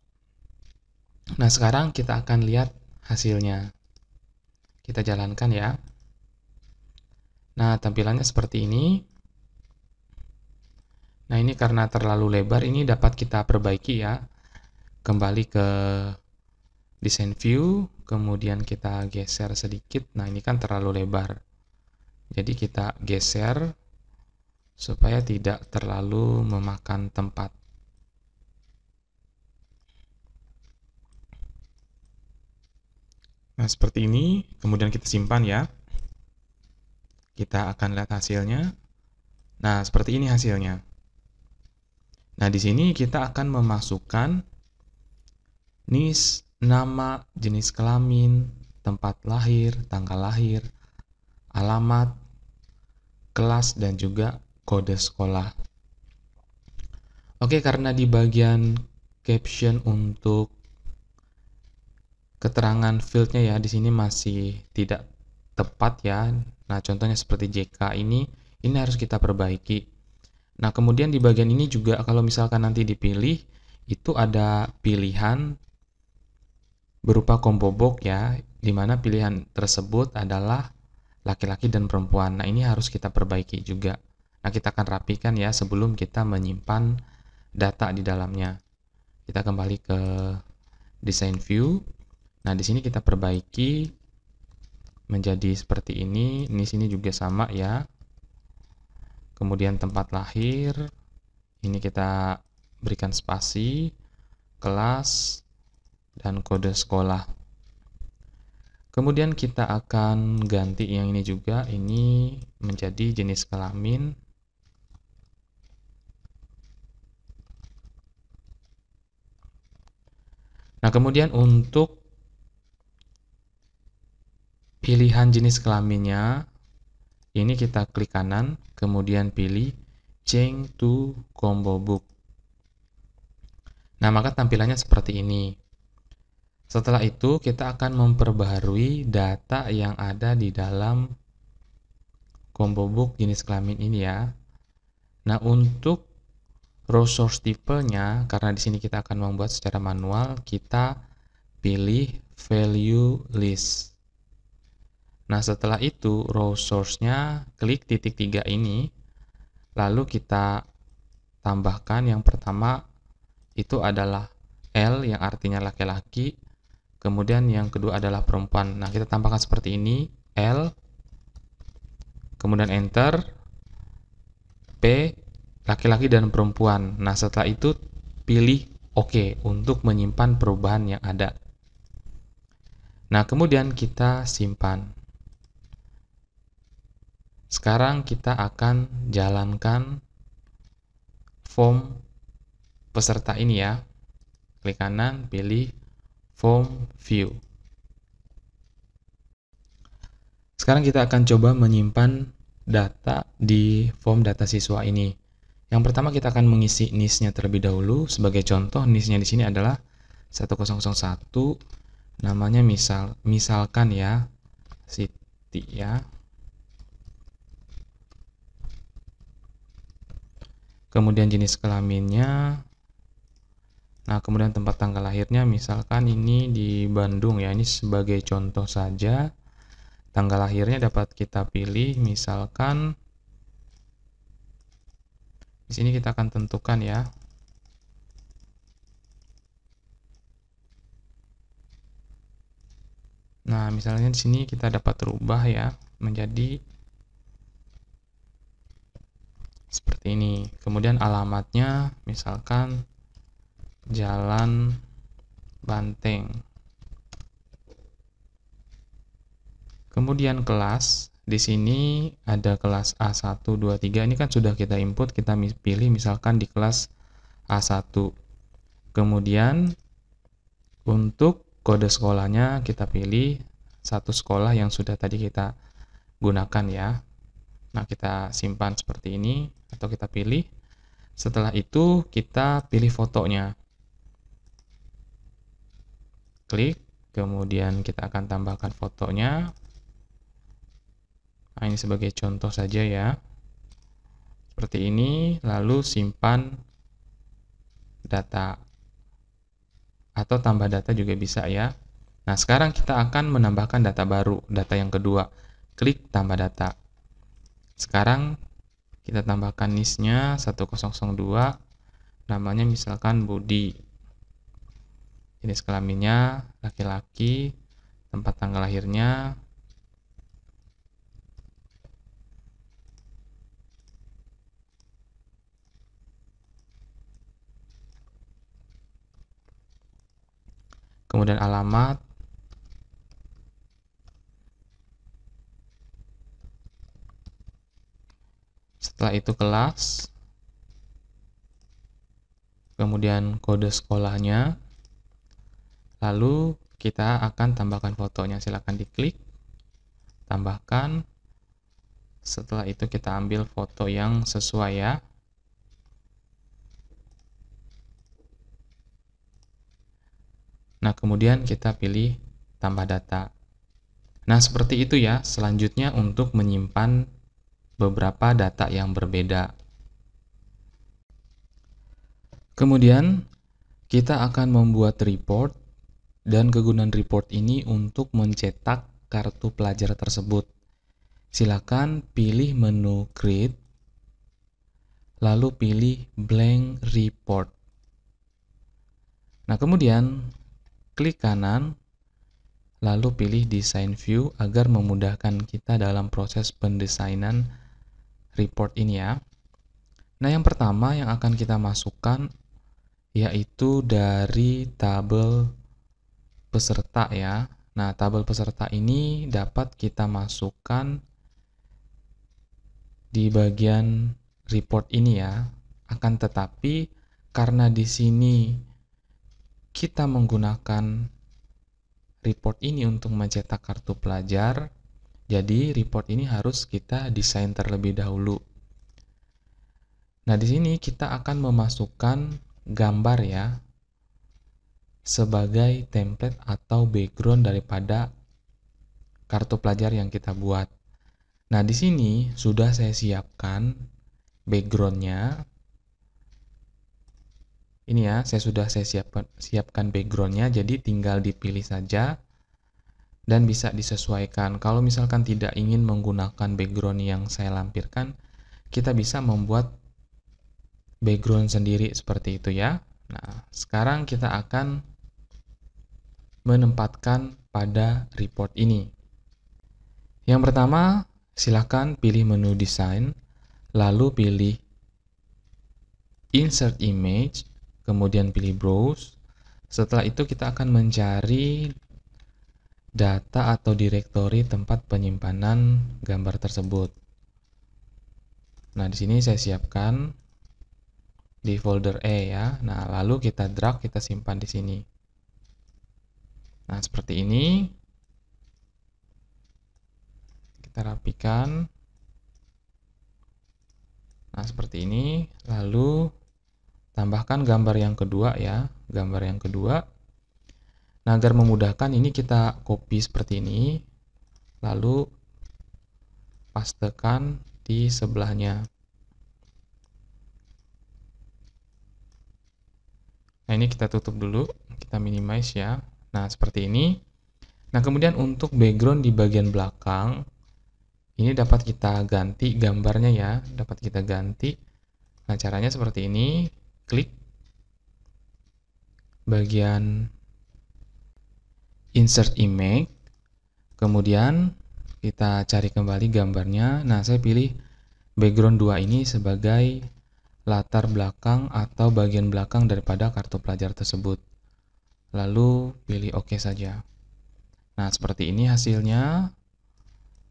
Nah, sekarang kita akan lihat hasilnya. Kita jalankan ya. Nah, tampilannya seperti ini. Nah, ini karena terlalu lebar, ini dapat kita perbaiki ya. Kembali ke design view, kemudian kita geser sedikit. Nah, ini kan terlalu lebar. Jadi kita geser supaya tidak terlalu memakan tempat. Nah, seperti ini. Kemudian kita simpan ya. Kita akan lihat hasilnya. Nah, seperti ini hasilnya. Nah, di sini kita akan memasukkan NIS, nama, jenis kelamin, tempat lahir, tanggal lahir, alamat, kelas, dan juga kode sekolah. Oke, karena di bagian caption untuk keterangan fieldnya ya, di sini masih tidak tepat ya. Nah, contohnya seperti JK ini harus kita perbaiki. Nah, kemudian di bagian ini juga kalau misalkan nanti dipilih, itu ada pilihan berupa combo box ya, di mana pilihan tersebut adalah laki-laki dan perempuan. Nah, ini harus kita perbaiki juga. Nah, kita akan rapikan ya sebelum kita menyimpan data di dalamnya. Kita kembali ke design view. Nah, di sini kita perbaiki menjadi seperti ini. Di sini juga sama ya. Kemudian tempat lahir, ini kita berikan spasi, kelas, dan kode sekolah. Kemudian kita akan ganti yang ini juga, ini menjadi jenis kelamin. Nah, kemudian untuk pilihan jenis kelaminnya, ini kita klik kanan, kemudian pilih Change to Combo Book. Nah, maka tampilannya seperti ini. Setelah itu, kita akan memperbaharui data yang ada di dalam combo book jenis kelamin ini ya. Nah, untuk row source tipenya, karena di sini kita akan membuat secara manual, kita pilih value list. Nah, setelah itu row source-nya klik titik 3 ini, lalu kita tambahkan yang pertama itu adalah L yang artinya laki-laki, kemudian yang kedua adalah perempuan. Nah, kita tambahkan seperti ini, L, kemudian enter, P, laki-laki dan perempuan. Nah, setelah itu pilih OK untuk menyimpan perubahan yang ada. Nah, kemudian kita simpan. Sekarang kita akan jalankan form peserta ini ya. Klik kanan, pilih Form View. Sekarang kita akan coba menyimpan data di form data siswa ini. Yang pertama kita akan mengisi NIS-nya terlebih dahulu. Sebagai contoh, NIS-nya di sini adalah 1001, namanya misalkan ya Siti ya. Kemudian jenis kelaminnya. Nah, kemudian tempat tanggal lahirnya misalkan ini di Bandung ya. Ini sebagai contoh saja. Tanggal lahirnya dapat kita pilih misalkan di sini kita akan tentukan ya. Nah, misalnya di sini kita dapat rubah ya menjadi seperti ini. Kemudian alamatnya misalkan Jalan Banteng. Kemudian kelas, di sini ada kelas A1, 2, 3. Ini kan sudah kita input, kita pilih misalkan di kelas A1. Kemudian untuk kode sekolahnya kita pilih satu sekolah yang sudah tadi kita gunakan ya. Nah, kita simpan seperti ini atau kita pilih. Setelah itu kita pilih fotonya. Klik, kemudian kita akan tambahkan fotonya. Nah, ini sebagai contoh saja ya. Seperti ini, lalu simpan data. Atau tambah data juga bisa ya. Nah, sekarang kita akan menambahkan data baru, data yang kedua. Klik tambah data. Sekarang kita tambahkan NIS-nya 1002, namanya misalkan Budi. Jenis kelaminnya laki-laki, tempat tanggal lahirnya kemudian alamat, setelah itu kelas, kemudian kode sekolahnya, lalu kita akan tambahkan fotonya. Silakan diklik, tambahkan. Setelah itu kita ambil foto yang sesuai ya. Nah, kemudian kita pilih tambah data. Nah, seperti itu ya. Selanjutnya untuk menyimpan beberapa data yang berbeda. Kemudian kita akan membuat report, dan kegunaan report ini untuk mencetak kartu pelajar tersebut. Silakan pilih menu Create, lalu pilih Blank Report. Nah, kemudian klik kanan, lalu pilih Design View agar memudahkan kita dalam proses pendesainan report ini ya. Nah, yang pertama yang akan kita masukkan yaitu dari tabel peserta ya. Nah, tabel peserta ini dapat kita masukkan di bagian report ini ya. Akan tetapi karena di sini kita menggunakan report ini untuk mencetak kartu pelajar, jadi report ini harus kita desain terlebih dahulu. Nah, di sini kita akan memasukkan gambar ya sebagai template atau background daripada kartu pelajar yang kita buat. Nah, di sini sudah saya siapkan backgroundnya. Ini ya, saya siapkan backgroundnya, jadi tinggal dipilih saja dan bisa disesuaikan. Kalau misalkan tidak ingin menggunakan background yang saya lampirkan, kita bisa membuat background sendiri seperti itu ya. Nah, sekarang kita akan menempatkan pada report ini. Yang pertama, silakan pilih menu desain, lalu pilih insert image, kemudian pilih browse. Setelah itu kita akan mencari data atau direktori tempat penyimpanan gambar tersebut. Nah, di sini saya siapkan di folder E ya. Nah, lalu kita drag, kita simpan di sini. Nah, seperti ini. Kita rapikan. Nah, seperti ini. Lalu tambahkan gambar yang kedua ya, gambar yang kedua. Nah, agar memudahkan ini kita copy seperti ini, lalu pastekan di sebelahnya. Nah, ini kita tutup dulu, kita minimize ya. Nah, seperti ini. Nah, kemudian untuk background di bagian belakang, ini dapat kita ganti gambarnya ya, dapat kita ganti. Nah, caranya seperti ini, klik bagian insert image, kemudian kita cari kembali gambarnya. Nah, saya pilih background 2 ini sebagai latar belakang atau bagian belakang daripada kartu pelajar tersebut. Lalu pilih OK saja. Nah, seperti ini hasilnya.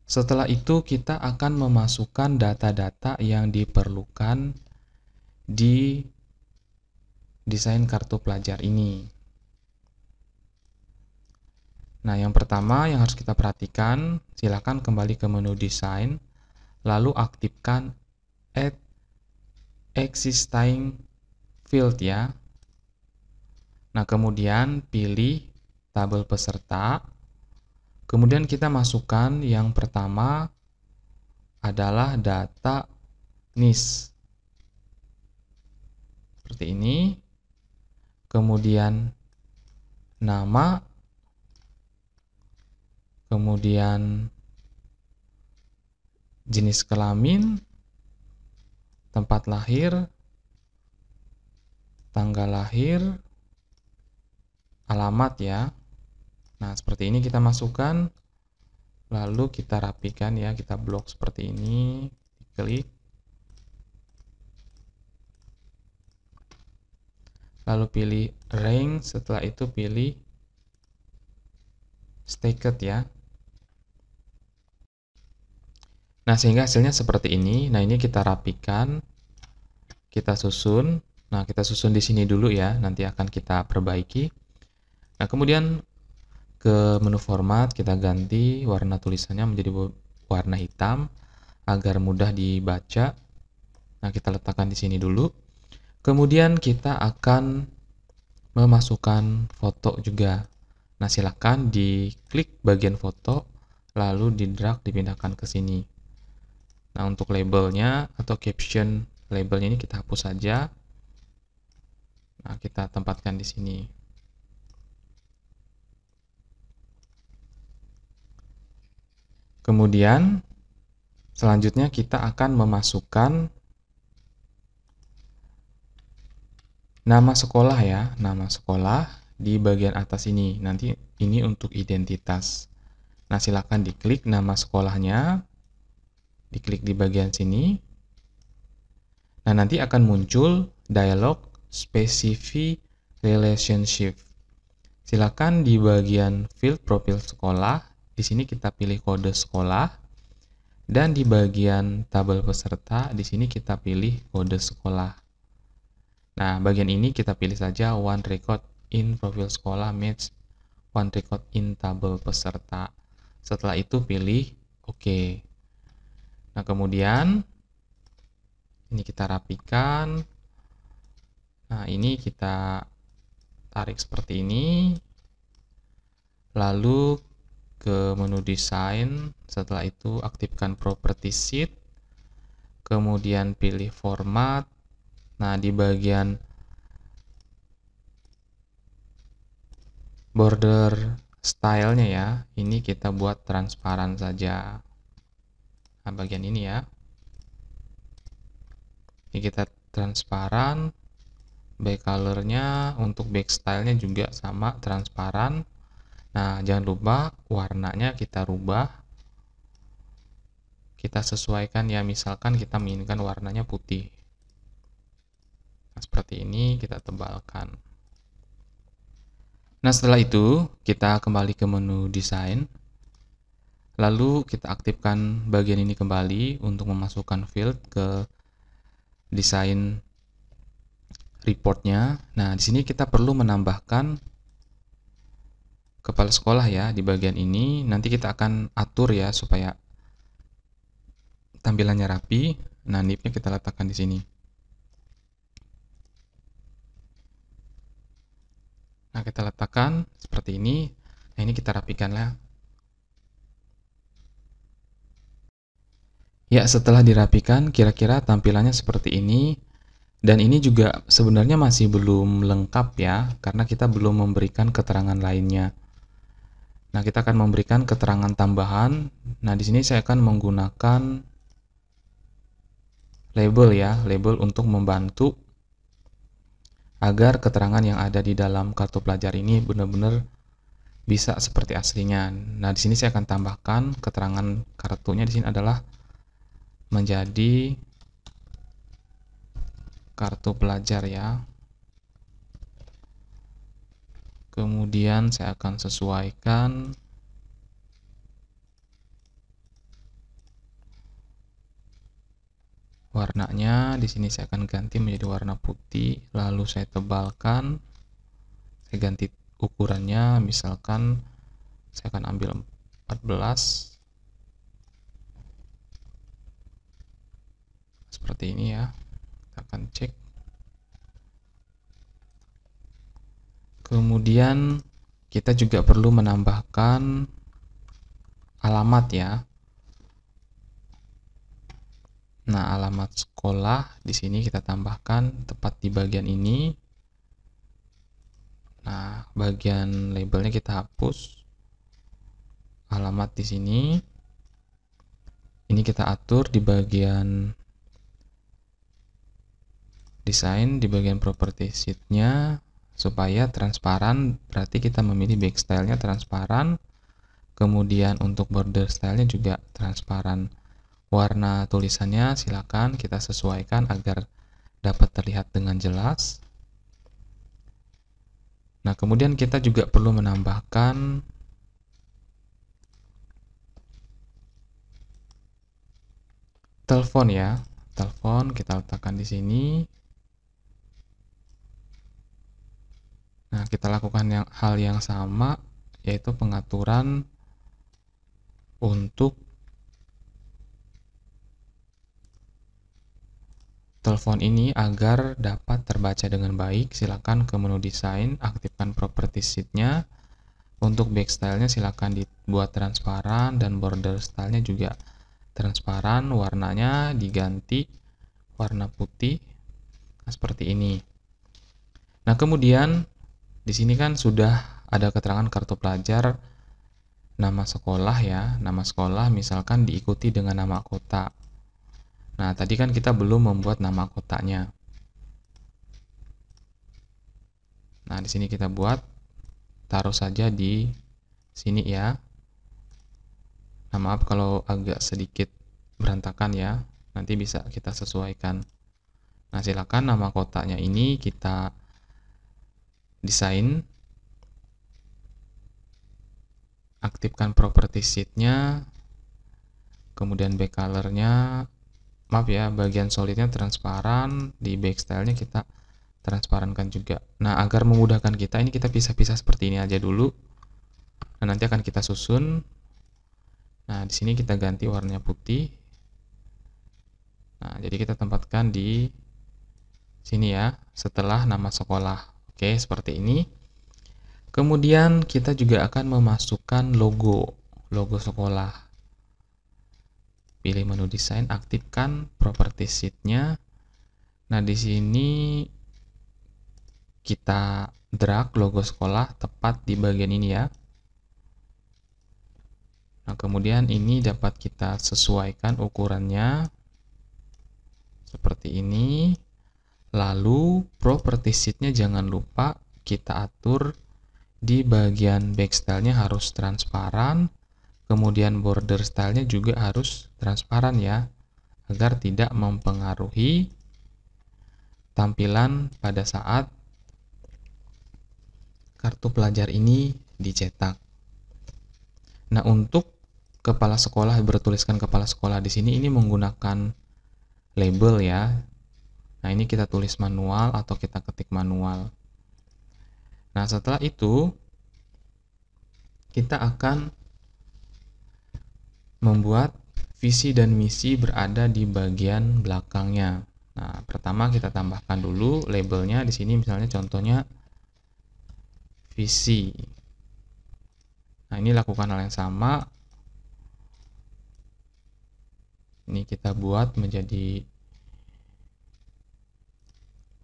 Setelah itu kita akan memasukkan data-data yang diperlukan di desain kartu pelajar ini. Nah, yang pertama yang harus kita perhatikan, silakan kembali ke menu desain, lalu aktifkan Add Existing Field ya. Nah, kemudian pilih tabel peserta. Kemudian kita masukkan yang pertama adalah data NIS. Seperti ini. Kemudian nama, kemudian jenis kelamin, tempat lahir, tanggal lahir, alamat ya. Nah, seperti ini kita masukkan, lalu kita rapikan ya, kita blok seperti ini, klik, lalu pilih rank, setelah itu pilih staked ya. Nah, sehingga hasilnya seperti ini. Nah, ini kita rapikan, kita susun. Nah, kita susun di sini dulu ya, nanti akan kita perbaiki. Nah, kemudian ke menu format kita ganti warna tulisannya menjadi warna hitam agar mudah dibaca. Nah, kita letakkan di sini dulu. Kemudian kita akan memasukkan foto juga. Nah, silakan diklik bagian foto, lalu di drag dipindahkan ke sini. Nah, untuk labelnya atau caption labelnya ini kita hapus saja. Nah, kita tempatkan di sini. Kemudian selanjutnya kita akan memasukkan nama sekolah ya, nama sekolah di bagian atas ini. Nanti ini untuk identitas. Nah, silakan diklik nama sekolahnya, diklik di bagian sini. Nah, nanti akan muncul dialog specify relationship. Silakan di bagian field profil sekolah, di sini kita pilih kode sekolah, dan di bagian tabel peserta, di sini kita pilih kode sekolah. Nah, bagian ini kita pilih saja one record in profil sekolah match one record in tabel peserta. Setelah itu pilih OK. Nah, kemudian ini kita rapikan. Nah, ini kita tarik seperti ini. Lalu ke menu desain, setelah itu aktifkan property sheet. Kemudian pilih format. Nah, di bagian border stylenya ya, ini kita buat transparan saja. Nah, bagian ini ya. Ini kita transparan. Back colornya untuk back stylenya juga sama transparan. Nah, jangan lupa warnanya kita rubah, kita sesuaikan ya, misalkan kita menginginkan warnanya putih. Nah, seperti ini kita tebalkan. Nah, setelah itu kita kembali ke menu desain. Lalu kita aktifkan bagian ini kembali untuk memasukkan field ke desain reportnya. Nah, di sini kita perlu menambahkan kepala sekolah ya di bagian ini. Nanti kita akan atur ya supaya tampilannya rapi. Nah, nipnya kita letakkan di sini. Nah, kita letakkan seperti ini. Nah, ini kita rapikan lah. Ya, setelah dirapikan, kira-kira tampilannya seperti ini. Dan ini juga sebenarnya masih belum lengkap ya, karena kita belum memberikan keterangan lainnya. Nah, kita akan memberikan keterangan tambahan. Nah, di sini saya akan menggunakan label ya, label untuk membantu agar keterangan yang ada di dalam kartu pelajar ini benar-benar bisa seperti aslinya. Nah, di sini saya akan tambahkan keterangan kartunya di sini adalah menjadi kartu pelajar ya. Kemudian saya akan sesuaikan warnanya. Di sini saya akan ganti menjadi warna putih, lalu saya tebalkan. Saya ganti ukurannya, misalkan saya akan ambil 14. Seperti ini ya. Kita akan cek. Kemudian kita juga perlu menambahkan alamat ya. Nah, alamat sekolah di sini kita tambahkan tepat di bagian ini. Nah, bagian labelnya kita hapus. Alamat di sini. Ini kita atur di bagian desain, di bagian property sheet-nya supaya transparan. Berarti kita memilih back style-nya transparan. Kemudian untuk border style-nya juga transparan. Warna tulisannya silakan kita sesuaikan agar dapat terlihat dengan jelas. Nah, kemudian kita juga perlu menambahkan telepon ya. Telepon kita letakkan di sini. Nah, kita lakukan hal yang sama, yaitu pengaturan untuk telepon ini agar dapat terbaca dengan baik. Silakan ke menu desain, aktifkan property sheet-nya. Untuk back style-nya silakan dibuat transparan dan border style-nya juga transparan. Warnanya diganti warna putih. Nah, seperti ini. Nah, kemudian di sini kan sudah ada keterangan kartu pelajar, nama sekolah ya. Nama sekolah misalkan diikuti dengan nama kota. Nah, tadi kan kita belum membuat nama kotanya. Nah, di sini kita buat, taruh saja di sini ya. Nah, maaf kalau agak sedikit berantakan ya. Nanti bisa kita sesuaikan. Nah, silakan nama kotanya ini kita desain. Aktifkan property sheet-nya. Kemudian back color-nya, maaf ya, bagian solidnya transparan, di back style-nya kita transparankan juga. Nah, agar memudahkan kita, ini kita pisah-pisah seperti ini aja dulu. Nah, nanti akan kita susun. Nah, di sini kita ganti warnanya putih. Nah, jadi kita tempatkan di sini ya, setelah nama sekolah. Oke, seperti ini. Kemudian kita juga akan memasukkan logo sekolah. Pilih menu desain, aktifkan property sheet-nya. Nah, di sini kita drag logo sekolah tepat di bagian ini ya. Nah, kemudian ini dapat kita sesuaikan ukurannya seperti ini. Lalu property sheet-nya jangan lupa kita atur di bagian back style-nya harus transparan, kemudian border style-nya juga harus transparan ya, agar tidak mempengaruhi tampilan pada saat kartu pelajar ini dicetak. Nah, untuk kepala sekolah, bertuliskan kepala sekolah di sini ini menggunakan label ya. Nah, ini kita tulis manual atau kita ketik manual. Nah, setelah itu kita akan membuat visi dan misi berada di bagian belakangnya. Nah, pertama kita tambahkan dulu labelnya di sini, misalnya contohnya visi. Nah, ini lakukan hal yang sama. Ini kita buat menjadi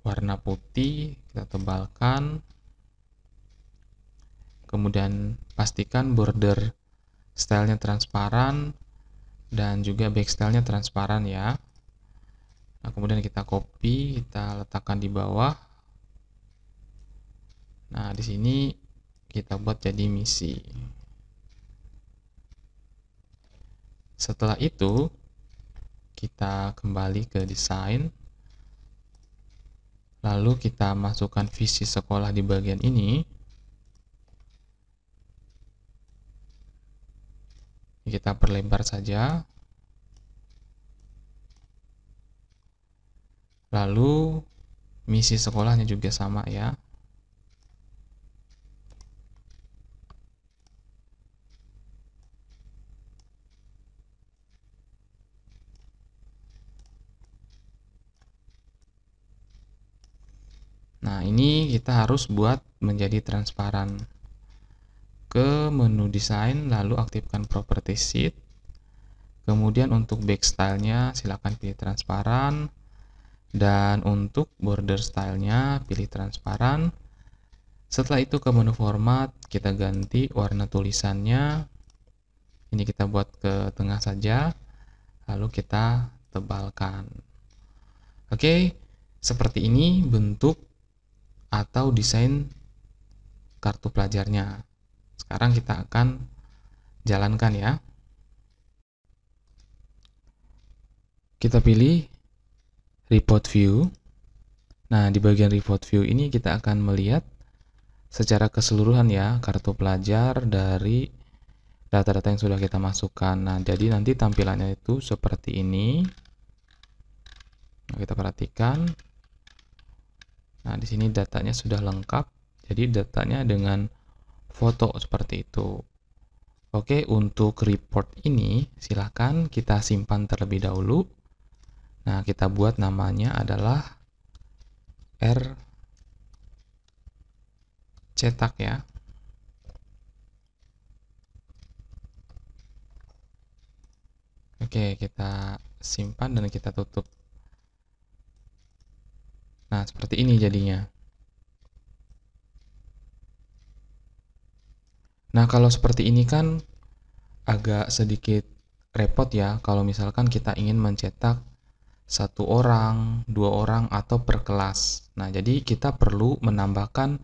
warna putih, kita tebalkan. Kemudian pastikan border stylenya transparan dan juga back stylenya transparan ya. Nah, kemudian kita copy, kita letakkan di bawah. Nah, di sini kita buat jadi misi. Setelah itu, kita kembali ke desain. Lalu kita masukkan visi sekolah di bagian ini. Kita perlebar saja. Lalu misi sekolahnya juga sama ya. Nah, ini kita harus buat menjadi transparan. Ke menu desain, lalu aktifkan property sheet. Kemudian untuk back style-nya silakan pilih transparan. Dan untuk border style-nya pilih transparan. Setelah itu ke menu format, kita ganti warna tulisannya. Ini kita buat ke tengah saja. Lalu kita tebalkan. Oke, seperti ini bentuk atau desain kartu pelajarnya. Sekarang kita akan jalankan ya. Kita pilih report view. Nah, di bagian report view ini kita akan melihat secara keseluruhan ya kartu pelajar dari data-data yang sudah kita masukkan. Nah, jadi nanti tampilannya itu seperti ini. Nah, kita perhatikan. Nah, di sini datanya sudah lengkap. Jadi datanya dengan foto seperti itu. Oke, untuk report ini silahkan kita simpan terlebih dahulu. Nah, kita buat namanya adalah R cetak ya. Oke, kita simpan dan kita tutup. Nah, seperti ini jadinya. Nah, kalau seperti ini kan agak sedikit repot ya kalau misalkan kita ingin mencetak satu orang, dua orang, atau per kelas. Nah, jadi kita perlu menambahkan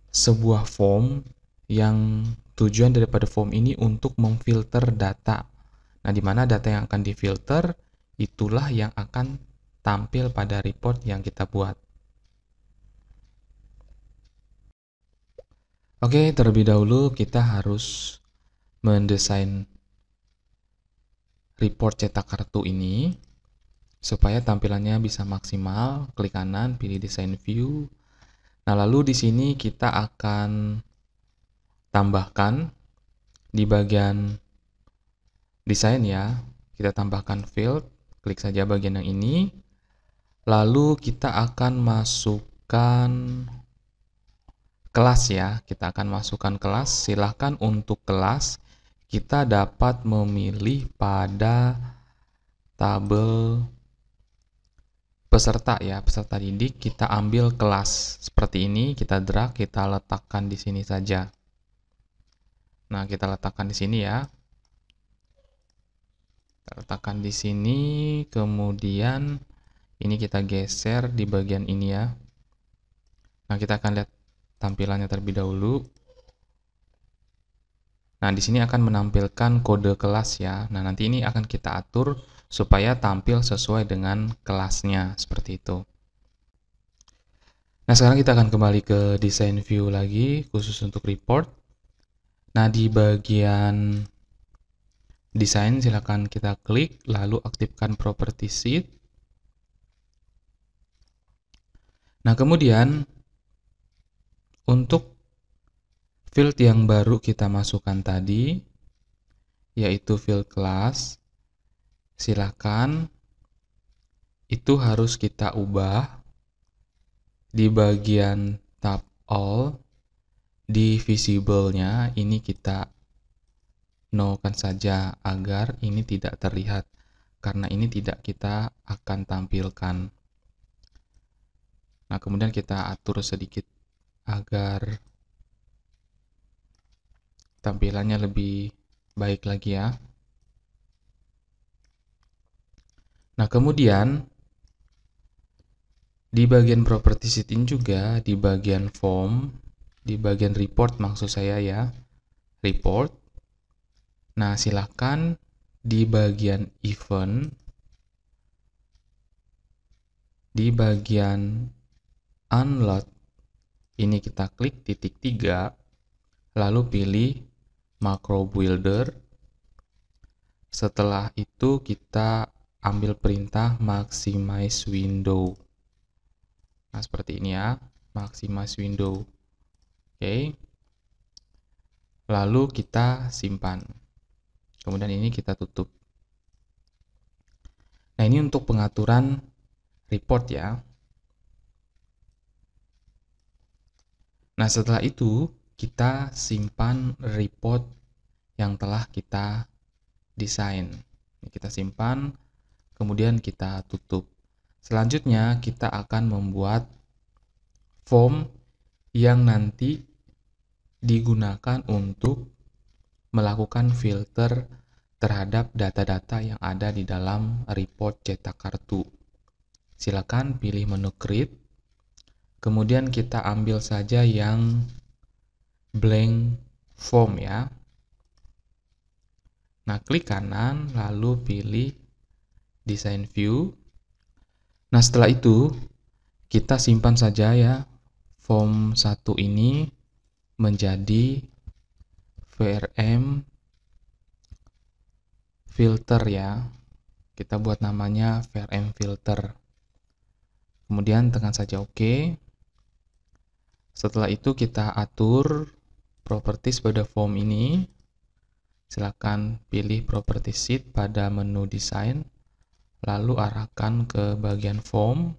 sebuah form yang tujuan daripada form ini untuk memfilter data. Nah, di mana data yang akan difilter itulah yang akan tampil pada report yang kita buat. Oke, terlebih dahulu kita harus mendesain report cetak kartu ini supaya tampilannya bisa maksimal. Klik kanan, pilih design view. Nah, lalu di sini kita akan tambahkan di bagian desain ya. Kita tambahkan field, klik saja bagian yang ini. Lalu kita akan masukkan kelas ya. Kita akan masukkan kelas. Silahkan untuk kelas kita dapat memilih pada tabel peserta ya, peserta didik. Kita ambil kelas seperti ini, kita drag, kita letakkan di sini saja. Nah, kita letakkan di sini ya. Kita letakkan di sini, kemudian ini kita geser di bagian ini ya. Nah, kita akan lihat tampilannya terlebih dahulu. Nah, di sini akan menampilkan kode kelas ya. Nah, nanti ini akan kita atur supaya tampil sesuai dengan kelasnya, seperti itu. Nah, sekarang kita akan kembali ke desain view lagi, khusus untuk report. Nah, di bagian desain silakan kita klik, lalu aktifkan property sheet. Nah, kemudian untuk field yang baru kita masukkan tadi, yaitu field class, silakan itu harus kita ubah di bagian tab all, di visible-nya ini kita no-kan saja agar ini tidak terlihat, karena ini tidak kita akan tampilkan. Nah, kemudian kita atur sedikit agar tampilannya lebih baik lagi ya. Nah, kemudian di bagian property sheet ini juga, di bagian form, di bagian report maksud saya ya, report. Nah, silakan di bagian event, di bagian unload, ini kita klik titik 3, lalu pilih macro builder. Setelah itu kita ambil perintah maximize window. Nah, seperti ini ya, maximize window. Oke. Lalu kita simpan. Kemudian ini kita tutup. Nah, ini untuk pengaturan report ya. Nah, setelah itu kita simpan report yang telah kita desain. Kita simpan, kemudian kita tutup. Selanjutnya kita akan membuat form yang nanti digunakan untuk melakukan filter terhadap data-data yang ada di dalam report cetak kartu. Silakan pilih menu create, kemudian kita ambil saja yang blank form ya. Nah, klik kanan, lalu pilih design view. Nah, setelah itu kita simpan saja ya form 1 ini menjadi VRM filter ya. Kita buat namanya VRM filter. Kemudian tekan saja OK. Setelah itu kita atur properties pada form ini. Silakan pilih property sheet pada menu desain, lalu arahkan ke bagian form.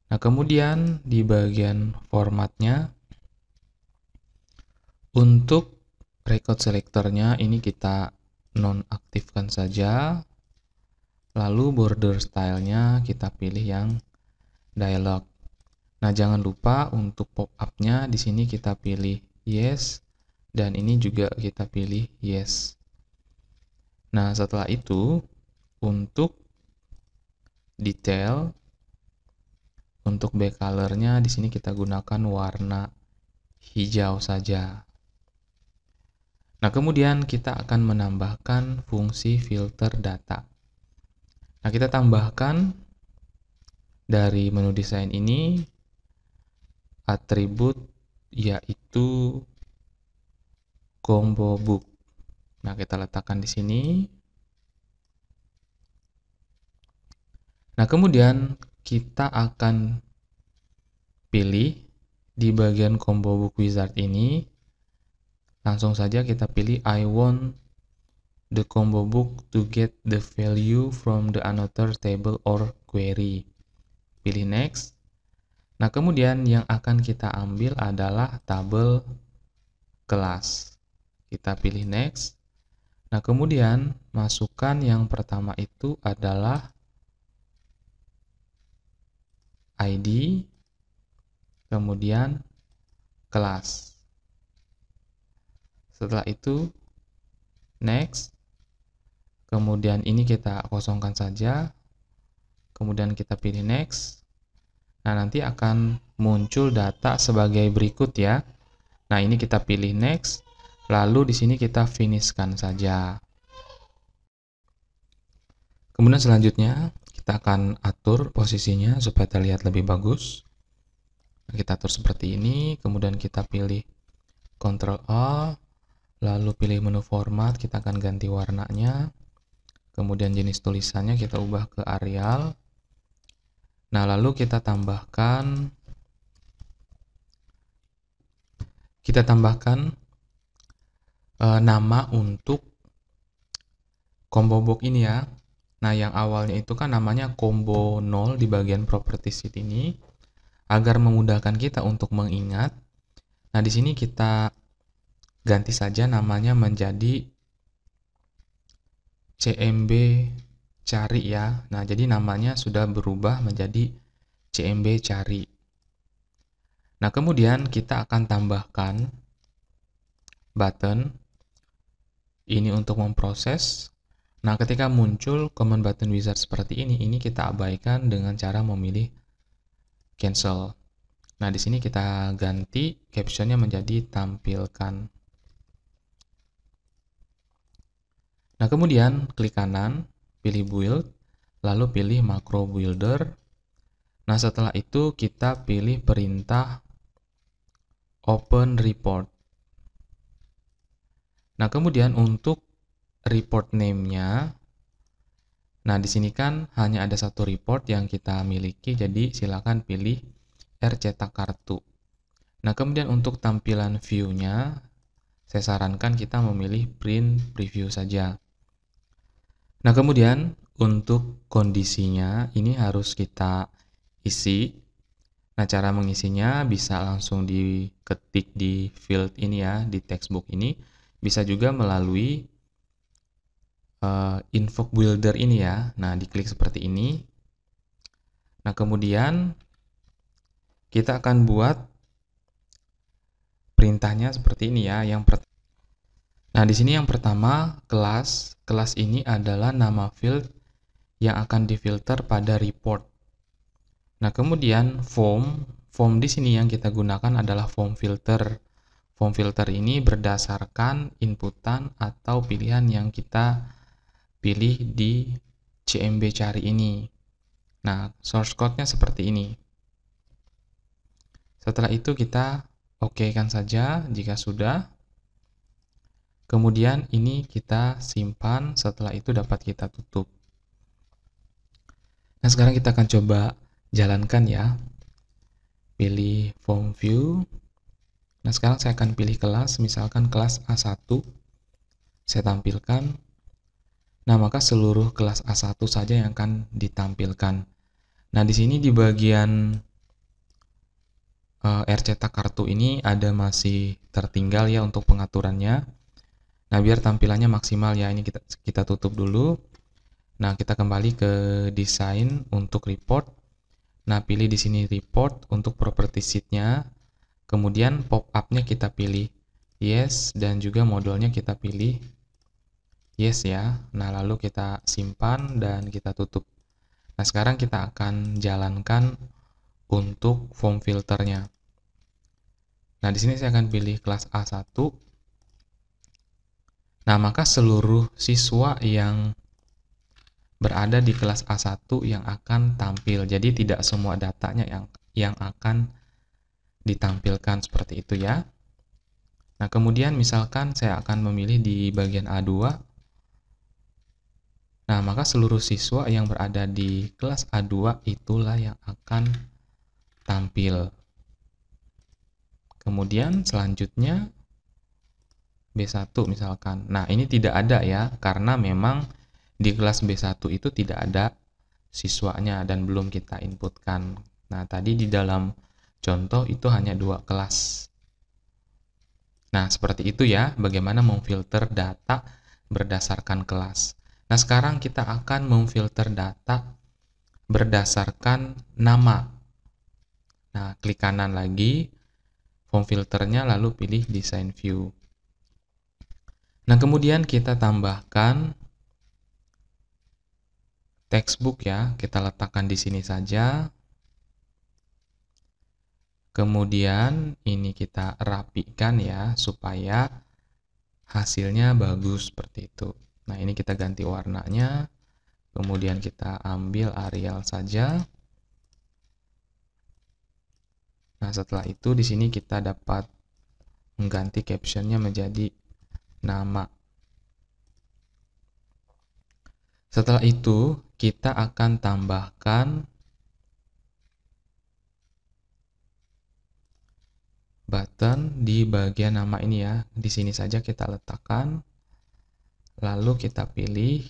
Nah, kemudian di bagian formatnya, untuk record selectornya ini kita nonaktifkan saja. Lalu border stylenya kita pilih yang dialog. Nah, jangan lupa untuk pop-up-nya di sini kita pilih yes, dan ini juga kita pilih yes. Nah, setelah itu untuk detail, untuk back color-nya di sini kita gunakan warna hijau saja. Nah, kemudian kita akan menambahkan fungsi filter data. Nah, kita tambahkan dari menu desain ini atribut yaitu combo book. Nah, kita letakkan di sini. Nah, kemudian kita akan pilih di bagian combo book wizard ini, langsung saja kita pilih I want the combo book to get the value from the another table or query. Pilih next. Nah, kemudian yang akan kita ambil adalah tabel kelas. Kita pilih next. Nah, kemudian masukkan yang pertama itu adalah ID, kemudian kelas. Setelah itu next, kemudian ini kita kosongkan saja, kemudian kita pilih next. Nah, nanti akan muncul data sebagai berikut ya. Nah, ini kita pilih next, lalu di sini kita finishkan saja. Kemudian selanjutnya kita akan atur posisinya supaya terlihat lebih bagus. Kita atur seperti ini, kemudian kita pilih Ctrl A, lalu pilih menu format, kita akan ganti warnanya. Kemudian jenis tulisannya kita ubah ke Arial. Nah, lalu kita tambahkan nama untuk combo box ini ya. Nah, yang awalnya itu kan namanya combo 0 di bagian property sheet ini agar memudahkan kita untuk mengingat. Nah, di sini kita ganti saja namanya menjadi CMB cari ya. Nah, jadi namanya sudah berubah menjadi CMB cari. Nah, kemudian kita akan tambahkan button ini untuk memproses. Nah, ketika muncul command button wizard seperti ini kita abaikan dengan cara memilih cancel. Nah, di sini kita ganti captionnya menjadi tampilkan. Nah, kemudian klik kanan, pilih build, lalu pilih macro builder. Nah, setelah itu kita pilih perintah open report. Nah, kemudian untuk report name-nya, nah di sini kan hanya ada satu report yang kita miliki, jadi silakan pilih R cetak kartu. Nah, kemudian untuk tampilan view-nya, saya sarankan kita memilih print preview saja. Nah, kemudian untuk kondisinya ini harus kita isi. Nah, cara mengisinya bisa langsung diketik di field ini ya, di textbook ini. Bisa juga melalui info builder ini ya. Nah, diklik seperti ini. Nah, kemudian kita akan buat perintahnya seperti ini ya. Nah, di sini yang pertama kelas. Kelas ini adalah nama field yang akan difilter pada report. Nah, kemudian form di sini yang kita gunakan adalah form filter. Form filter ini berdasarkan inputan atau pilihan yang kita pilih di CMB cari ini. Nah, source code-nya seperti ini. Setelah itu kita oke-kan saja jika sudah. Kemudian ini kita simpan, setelah itu dapat kita tutup. Nah, sekarang kita akan coba jalankan ya. Pilih form view. Nah, sekarang saya akan pilih kelas, misalkan kelas A1. Saya tampilkan. Nah, maka seluruh kelas A1 saja yang akan ditampilkan. Nah, di sini di bagian R cetak kartu ini ada masih tertinggal ya untuk pengaturannya. Nah, biar tampilannya maksimal ya, ini kita tutup dulu. Nah, kita kembali ke desain untuk report. Nah, pilih di sini report untuk property sheet-nya. Kemudian pop-up-nya kita pilih yes, dan juga modulnya kita pilih yes ya. Nah, lalu kita simpan dan kita tutup. Nah, sekarang kita akan jalankan untuk form filternya. Nah, di sini saya akan pilih kelas A1. Nah, maka seluruh siswa yang berada di kelas A1 yang akan tampil. Jadi tidak semua datanya yang akan ditampilkan seperti itu ya. Nah, kemudian misalkan saya akan memilih di bagian A2. Nah, maka seluruh siswa yang berada di kelas A2 itulah yang akan tampil. Kemudian selanjutnya B1 misalkan. Nah, ini tidak ada ya, karena memang di kelas B1 itu tidak ada siswanya dan belum kita inputkan. Nah, tadi di dalam contoh itu hanya 2 kelas. Nah, seperti itu ya, bagaimana memfilter data berdasarkan kelas. Nah, sekarang kita akan memfilter data berdasarkan nama. Nah, klik kanan lagi, form filternya, lalu pilih design view. Nah, kemudian kita tambahkan textbook ya, kita letakkan di sini saja. Kemudian ini kita rapikan ya supaya hasilnya bagus seperti itu. Nah, ini kita ganti warnanya. Kemudian kita ambil Arial saja. Nah, setelah itu di sini kita dapat mengganti captionnya menjadi nama. Setelah itu, kita akan tambahkan button di bagian nama ini ya. Di sini saja kita letakkan. Lalu kita pilih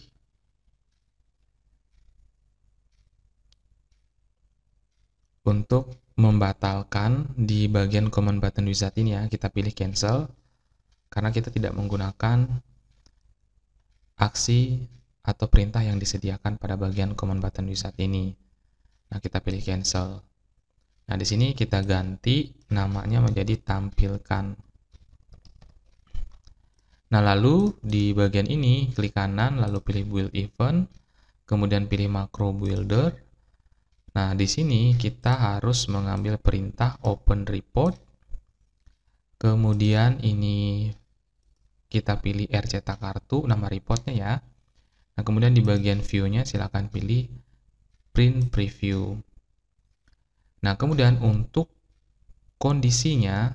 untuk membatalkan di bagian command button wizard ini ya. Kita pilih cancel karena kita tidak menggunakan aksi atau perintah yang disediakan pada bagian command button wizard ini. Nah, kita pilih cancel. Nah, di sini kita ganti namanya menjadi tampilkan. Nah, lalu di bagian ini klik kanan lalu pilih build event, kemudian pilih macro builder. Nah, di sini kita harus mengambil perintah open report. Kemudian ini kita pilih cetak kartu, nama reportnya ya. Nah, kemudian di bagian view-nya silakan pilih print preview. Nah, kemudian untuk kondisinya,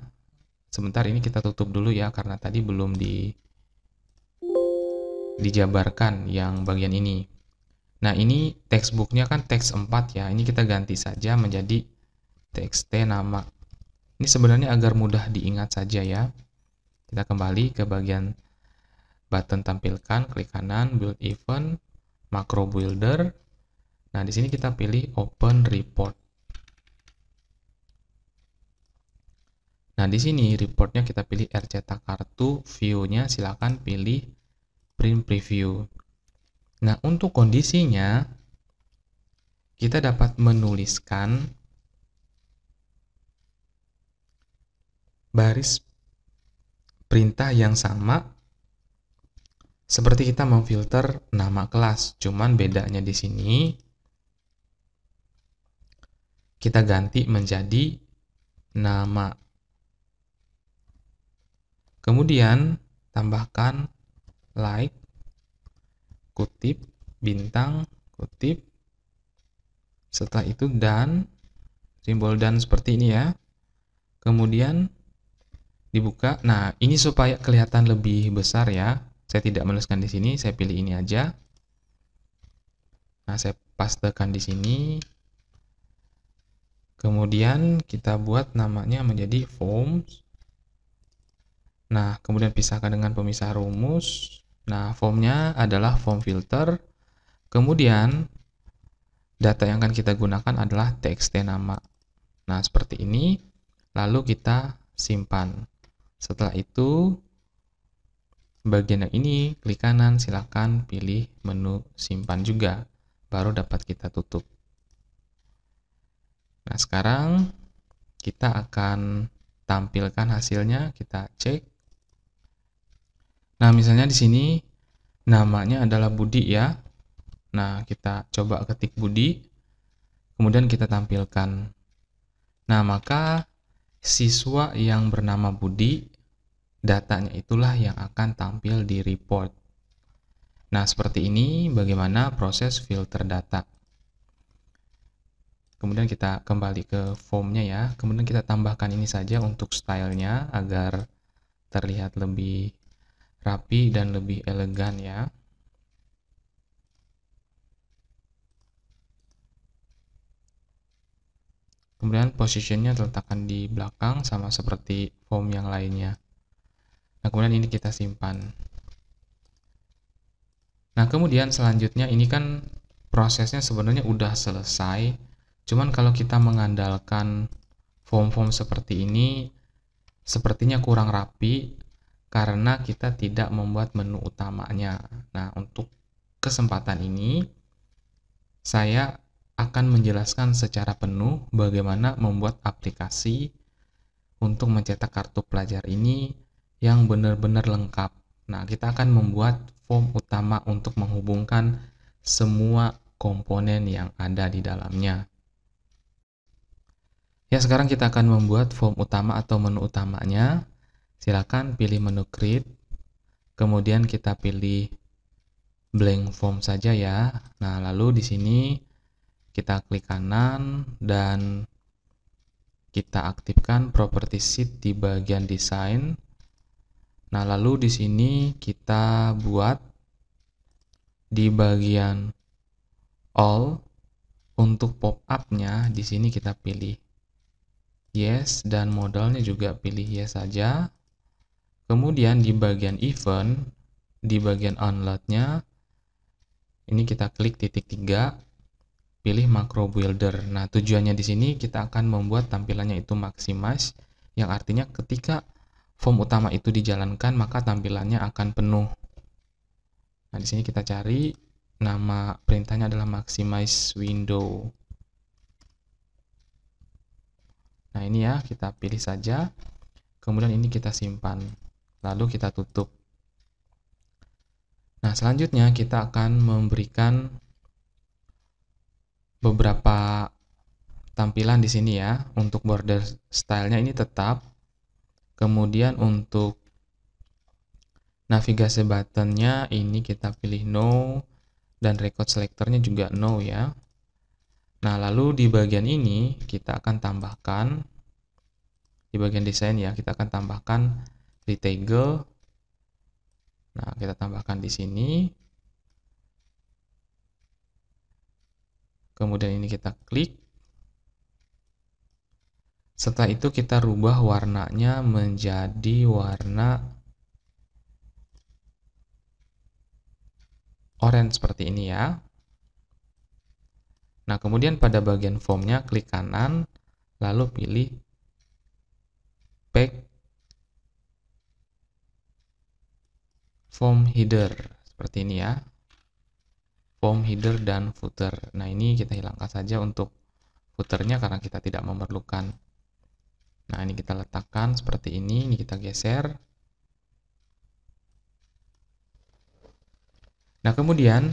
sebentar ini kita tutup dulu ya, karena tadi belum dijabarkan yang bagian ini. Nah, ini textbooknya kan teks 4 ya, ini kita ganti saja menjadi txt nama. Ini sebenarnya agar mudah diingat saja ya. Kita kembali ke bagian button tampilkan, klik kanan, build event, macro builder. Nah, di sini kita pilih open report. Nah, di sini reportnya kita pilih cetak kartu, view-nya silakan pilih print preview. Nah, untuk kondisinya kita dapat menuliskan baris perintah yang sama seperti kita memfilter nama kelas. Cuman bedanya di sini kita ganti menjadi nama. Kemudian tambahkan like, kutip, bintang, kutip. Setelah itu dan, simbol dan seperti ini ya. Kemudian dibuka. Nah, ini supaya kelihatan lebih besar ya. Saya tidak menuliskan di sini, saya pilih ini aja. Nah, saya pastekan di sini. Kemudian kita buat namanya menjadi forms. Nah, kemudian pisahkan dengan pemisah rumus. Nah, formnya adalah form filter. Kemudian data yang akan kita gunakan adalah txt nama. Nah, seperti ini. Lalu kita simpan. Setelah itu, bagian yang ini, klik kanan, silakan pilih menu simpan juga. Baru dapat kita tutup. Nah, sekarang kita akan tampilkan hasilnya. Kita cek. Nah, misalnya di sini namanya adalah Budi ya. Nah, kita coba ketik Budi, kemudian kita tampilkan. Nah, maka siswa yang bernama Budi, datanya itulah yang akan tampil di report. Nah, seperti ini bagaimana proses filter data. Kemudian kita kembali ke formnya ya. Kemudian kita tambahkan ini saja untuk stylenya agar terlihat lebih rapi dan lebih elegan ya. Kemudian positionnya letakkan di belakang sama seperti form yang lainnya. Nah, kemudian ini kita simpan. Nah, kemudian selanjutnya ini kan prosesnya sebenarnya udah selesai. Cuman kalau kita mengandalkan form-form seperti ini, sepertinya kurang rapi karena kita tidak membuat menu utamanya. Nah, untuk kesempatan ini, saya akan menjelaskan secara penuh bagaimana membuat aplikasi untuk mencetak kartu pelajar ini yang benar-benar lengkap. Nah, kita akan membuat form utama untuk menghubungkan semua komponen yang ada di dalamnya. Ya, sekarang kita akan membuat form utama atau menu utamanya. Silakan pilih menu create, kemudian kita pilih blank form saja ya. Nah, lalu di sini kita klik kanan dan kita aktifkan properti sheet di bagian desain. Nah, lalu di sini kita buat di bagian all. Untuk pop-up-nya di sini kita pilih yes dan modalnya juga pilih yes saja. Kemudian di bagian event, di bagian onload-nya ini kita klik titik 3, pilih macro builder. Nah, tujuannya di sini kita akan membuat tampilannya itu maximize, yang artinya ketika form utama itu dijalankan maka tampilannya akan penuh. Nah, di sini kita cari nama perintahnya adalah maximize window. Nah, ini ya, kita pilih saja. Kemudian ini kita simpan. Lalu kita tutup. Nah, selanjutnya kita akan memberikan beberapa tampilan di sini ya. Untuk border stylenya ini tetap. Kemudian untuk navigasi buttonnya ini kita pilih no. Dan record selectornya juga no ya. Nah, lalu di bagian ini kita akan tambahkan, di bagian desain ya, kita akan tambahkan retaggle. Nah, kita tambahkan di sini. Kemudian ini kita klik. Setelah itu kita rubah warnanya menjadi warna orange seperti ini ya. Nah, kemudian pada bagian formnya klik kanan, lalu pilih back form header seperti ini ya. Form header dan footer. Nah, ini kita hilangkan saja untuk footernya karena kita tidak memerlukan. Nah, ini kita letakkan seperti ini kita geser. Nah, kemudian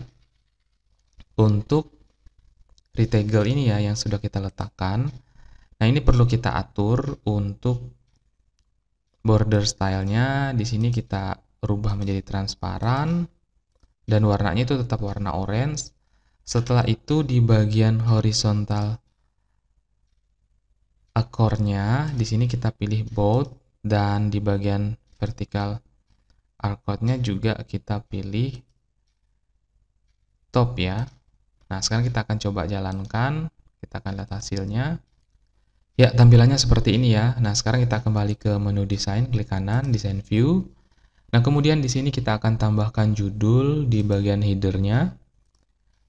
untuk retaggle ini ya yang sudah kita letakkan. Nah, ini perlu kita atur untuk border stylenya. Di sini kita rubah menjadi transparan dan warnanya itu tetap warna orange. Setelah itu di bagian horizontal akornya di sini kita pilih bold dan di bagian vertikal arcode-nya juga kita pilih top ya. Nah, sekarang kita akan coba jalankan, kita akan lihat hasilnya. Ya, tampilannya seperti ini ya. Nah, sekarang kita kembali ke menu desain, klik kanan, design view. Nah, kemudian di sini kita akan tambahkan judul di bagian header-nya.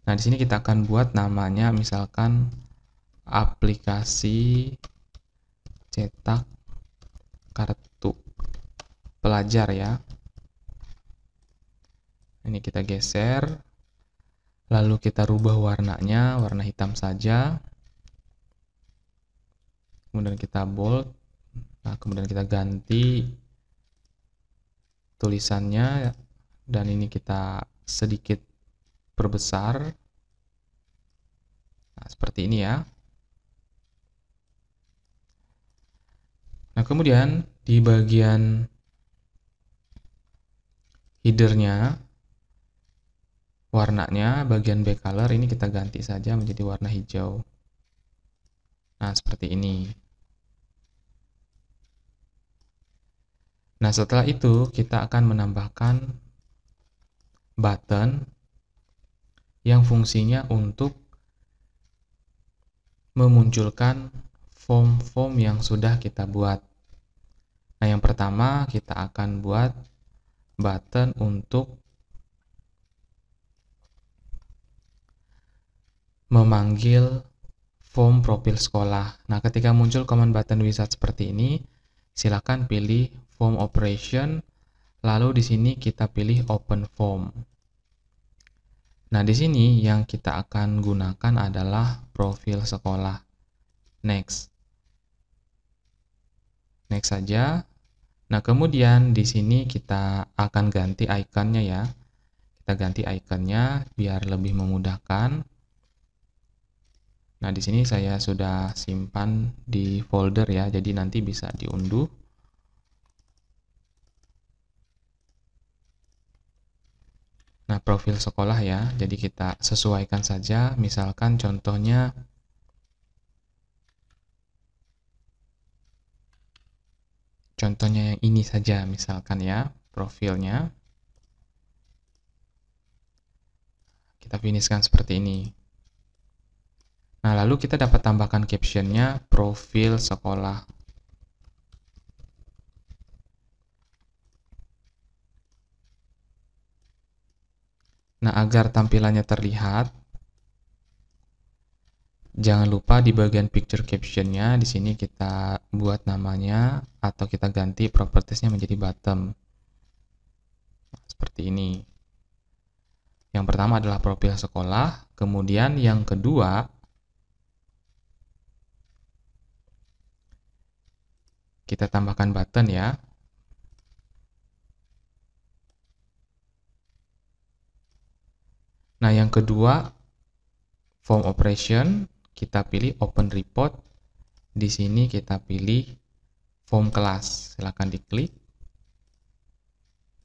Nah, di sini kita akan buat namanya misalkan aplikasi cetak kartu pelajar ya. Ini kita geser. Lalu kita rubah warnanya, warna hitam saja. Kemudian kita bold. Nah, kemudian kita ganti tulisannya dan ini kita sedikit perbesar. Nah, seperti ini ya. Nah, kemudian di bagian header-nya warnanya bagian back color ini kita ganti saja menjadi warna hijau. Nah, seperti ini. Nah, setelah itu kita akan menambahkan button yang fungsinya untuk memunculkan form-form yang sudah kita buat. Nah, yang pertama kita akan buat button untuk memanggil form profil sekolah. Nah, ketika muncul command button wizard seperti ini, silakan pilih form operation, lalu di sini kita pilih open form. Nah, di sini yang kita akan gunakan adalah profil sekolah. Next. Next saja. Nah, kemudian di sini kita akan ganti ikonnya ya. Kita ganti ikonnya biar lebih memudahkan. Nah, di sini saya sudah simpan di folder ya, jadi nanti bisa diunduh. Nah, profil sekolah ya, jadi kita sesuaikan saja, misalkan contohnya yang ini saja, misalkan ya, profilnya. Kita finishkan seperti ini. Nah, lalu kita dapat tambahkan captionnya profil sekolah. Nah, agar tampilannya terlihat, jangan lupa di bagian picture captionnya, di sini kita buat namanya atau kita ganti propertiesnya menjadi bottom. Seperti ini. Yang pertama adalah profil sekolah, kemudian yang kedua, kita tambahkan button ya. Nah, yang kedua, form operation, kita pilih open report. Di sini kita pilih form class. Silahkan diklik.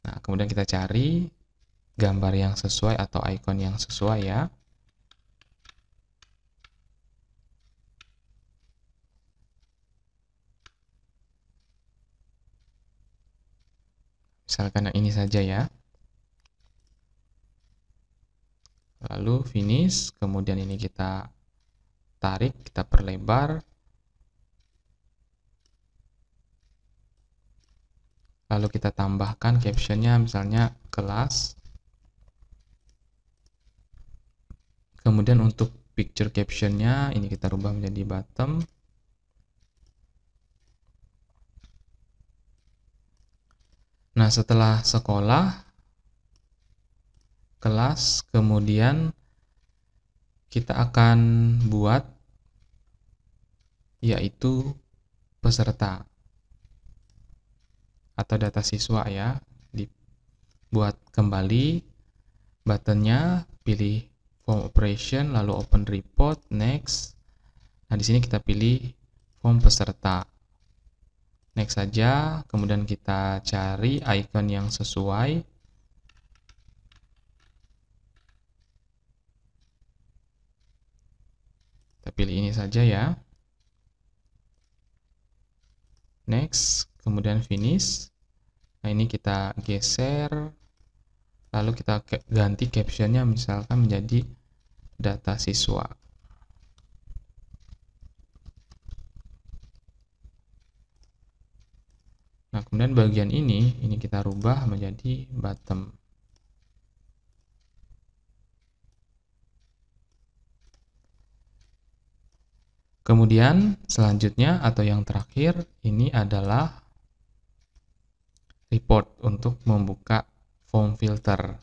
Nah, kemudian kita cari gambar yang sesuai atau icon yang sesuai ya. Misalkan yang ini saja ya. Lalu finish, kemudian ini kita tarik, kita perlebar. Lalu kita tambahkan captionnya misalnya kelas. Kemudian untuk picture captionnya ini kita rubah menjadi bottom. Nah, setelah sekolah, kelas, kemudian kita akan buat yaitu peserta atau data siswa ya. Dibuat kembali buttonnya, pilih form operation, lalu open report, next. Nah, di sini kita pilih form peserta. Next saja, kemudian kita cari icon yang sesuai. Kita pilih ini saja ya. Next, kemudian finish. Nah, ini kita geser. Lalu kita ganti captionnya misalkan menjadi data siswa. Nah, kemudian bagian ini kita rubah menjadi bottom. Kemudian selanjutnya atau yang terakhir ini adalah report untuk membuka form filter.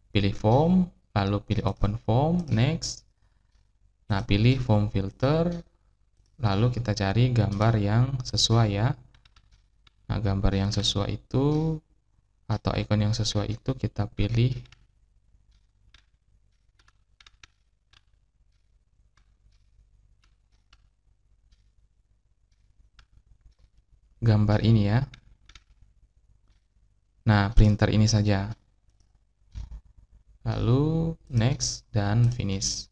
Pilih form, lalu pilih open form, next. Nah, pilih form filter, lalu kita cari gambar yang sesuai ya. Nah, gambar yang sesuai itu atau icon yang sesuai itu kita pilih gambar ini ya. Nah, printer ini saja. Lalu next dan finish.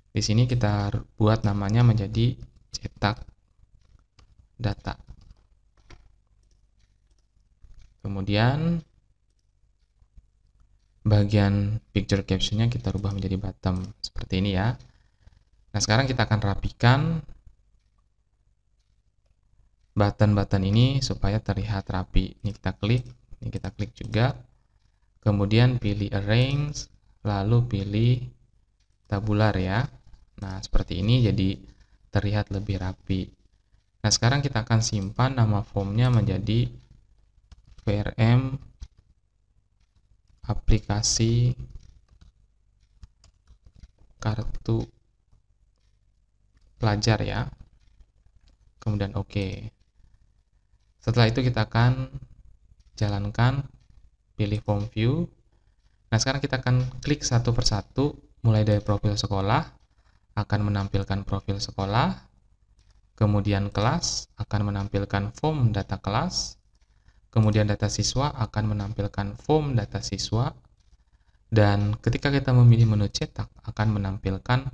Di sini kita buat namanya menjadi cetak data. Kemudian bagian picture captionnya kita rubah menjadi bottom seperti ini ya. Nah, sekarang kita akan rapikan button-button ini supaya terlihat rapi. Ini kita klik juga. Kemudian pilih arrange, lalu pilih tabular ya. Nah, seperti ini jadi terlihat lebih rapi. Nah, sekarang kita akan simpan nama formnya menjadi VRM aplikasi kartu pelajar ya. Kemudian oke. Setelah itu kita akan jalankan, pilih form view. Nah, sekarang kita akan klik satu persatu mulai dari profil sekolah. akan menampilkan profil sekolah, kemudian kelas akan menampilkan form data kelas, kemudian data siswa akan menampilkan form data siswa, dan ketika kita memilih menu cetak akan menampilkan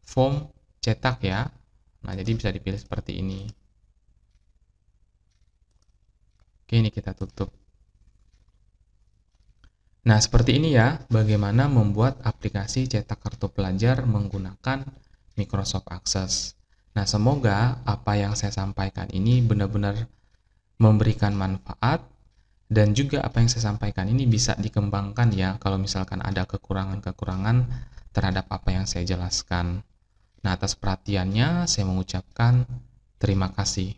form cetak ya. Nah, jadi bisa dipilih seperti ini. Oke, ini kita tutup. Nah, seperti ini ya, bagaimana membuat aplikasi cetak kartu pelajar menggunakan Microsoft Access. Nah, semoga apa yang saya sampaikan ini benar-benar memberikan manfaat, dan juga apa yang saya sampaikan ini bisa dikembangkan ya, kalau misalkan ada kekurangan-kekurangan terhadap apa yang saya jelaskan. Nah, atas perhatiannya, saya mengucapkan terima kasih.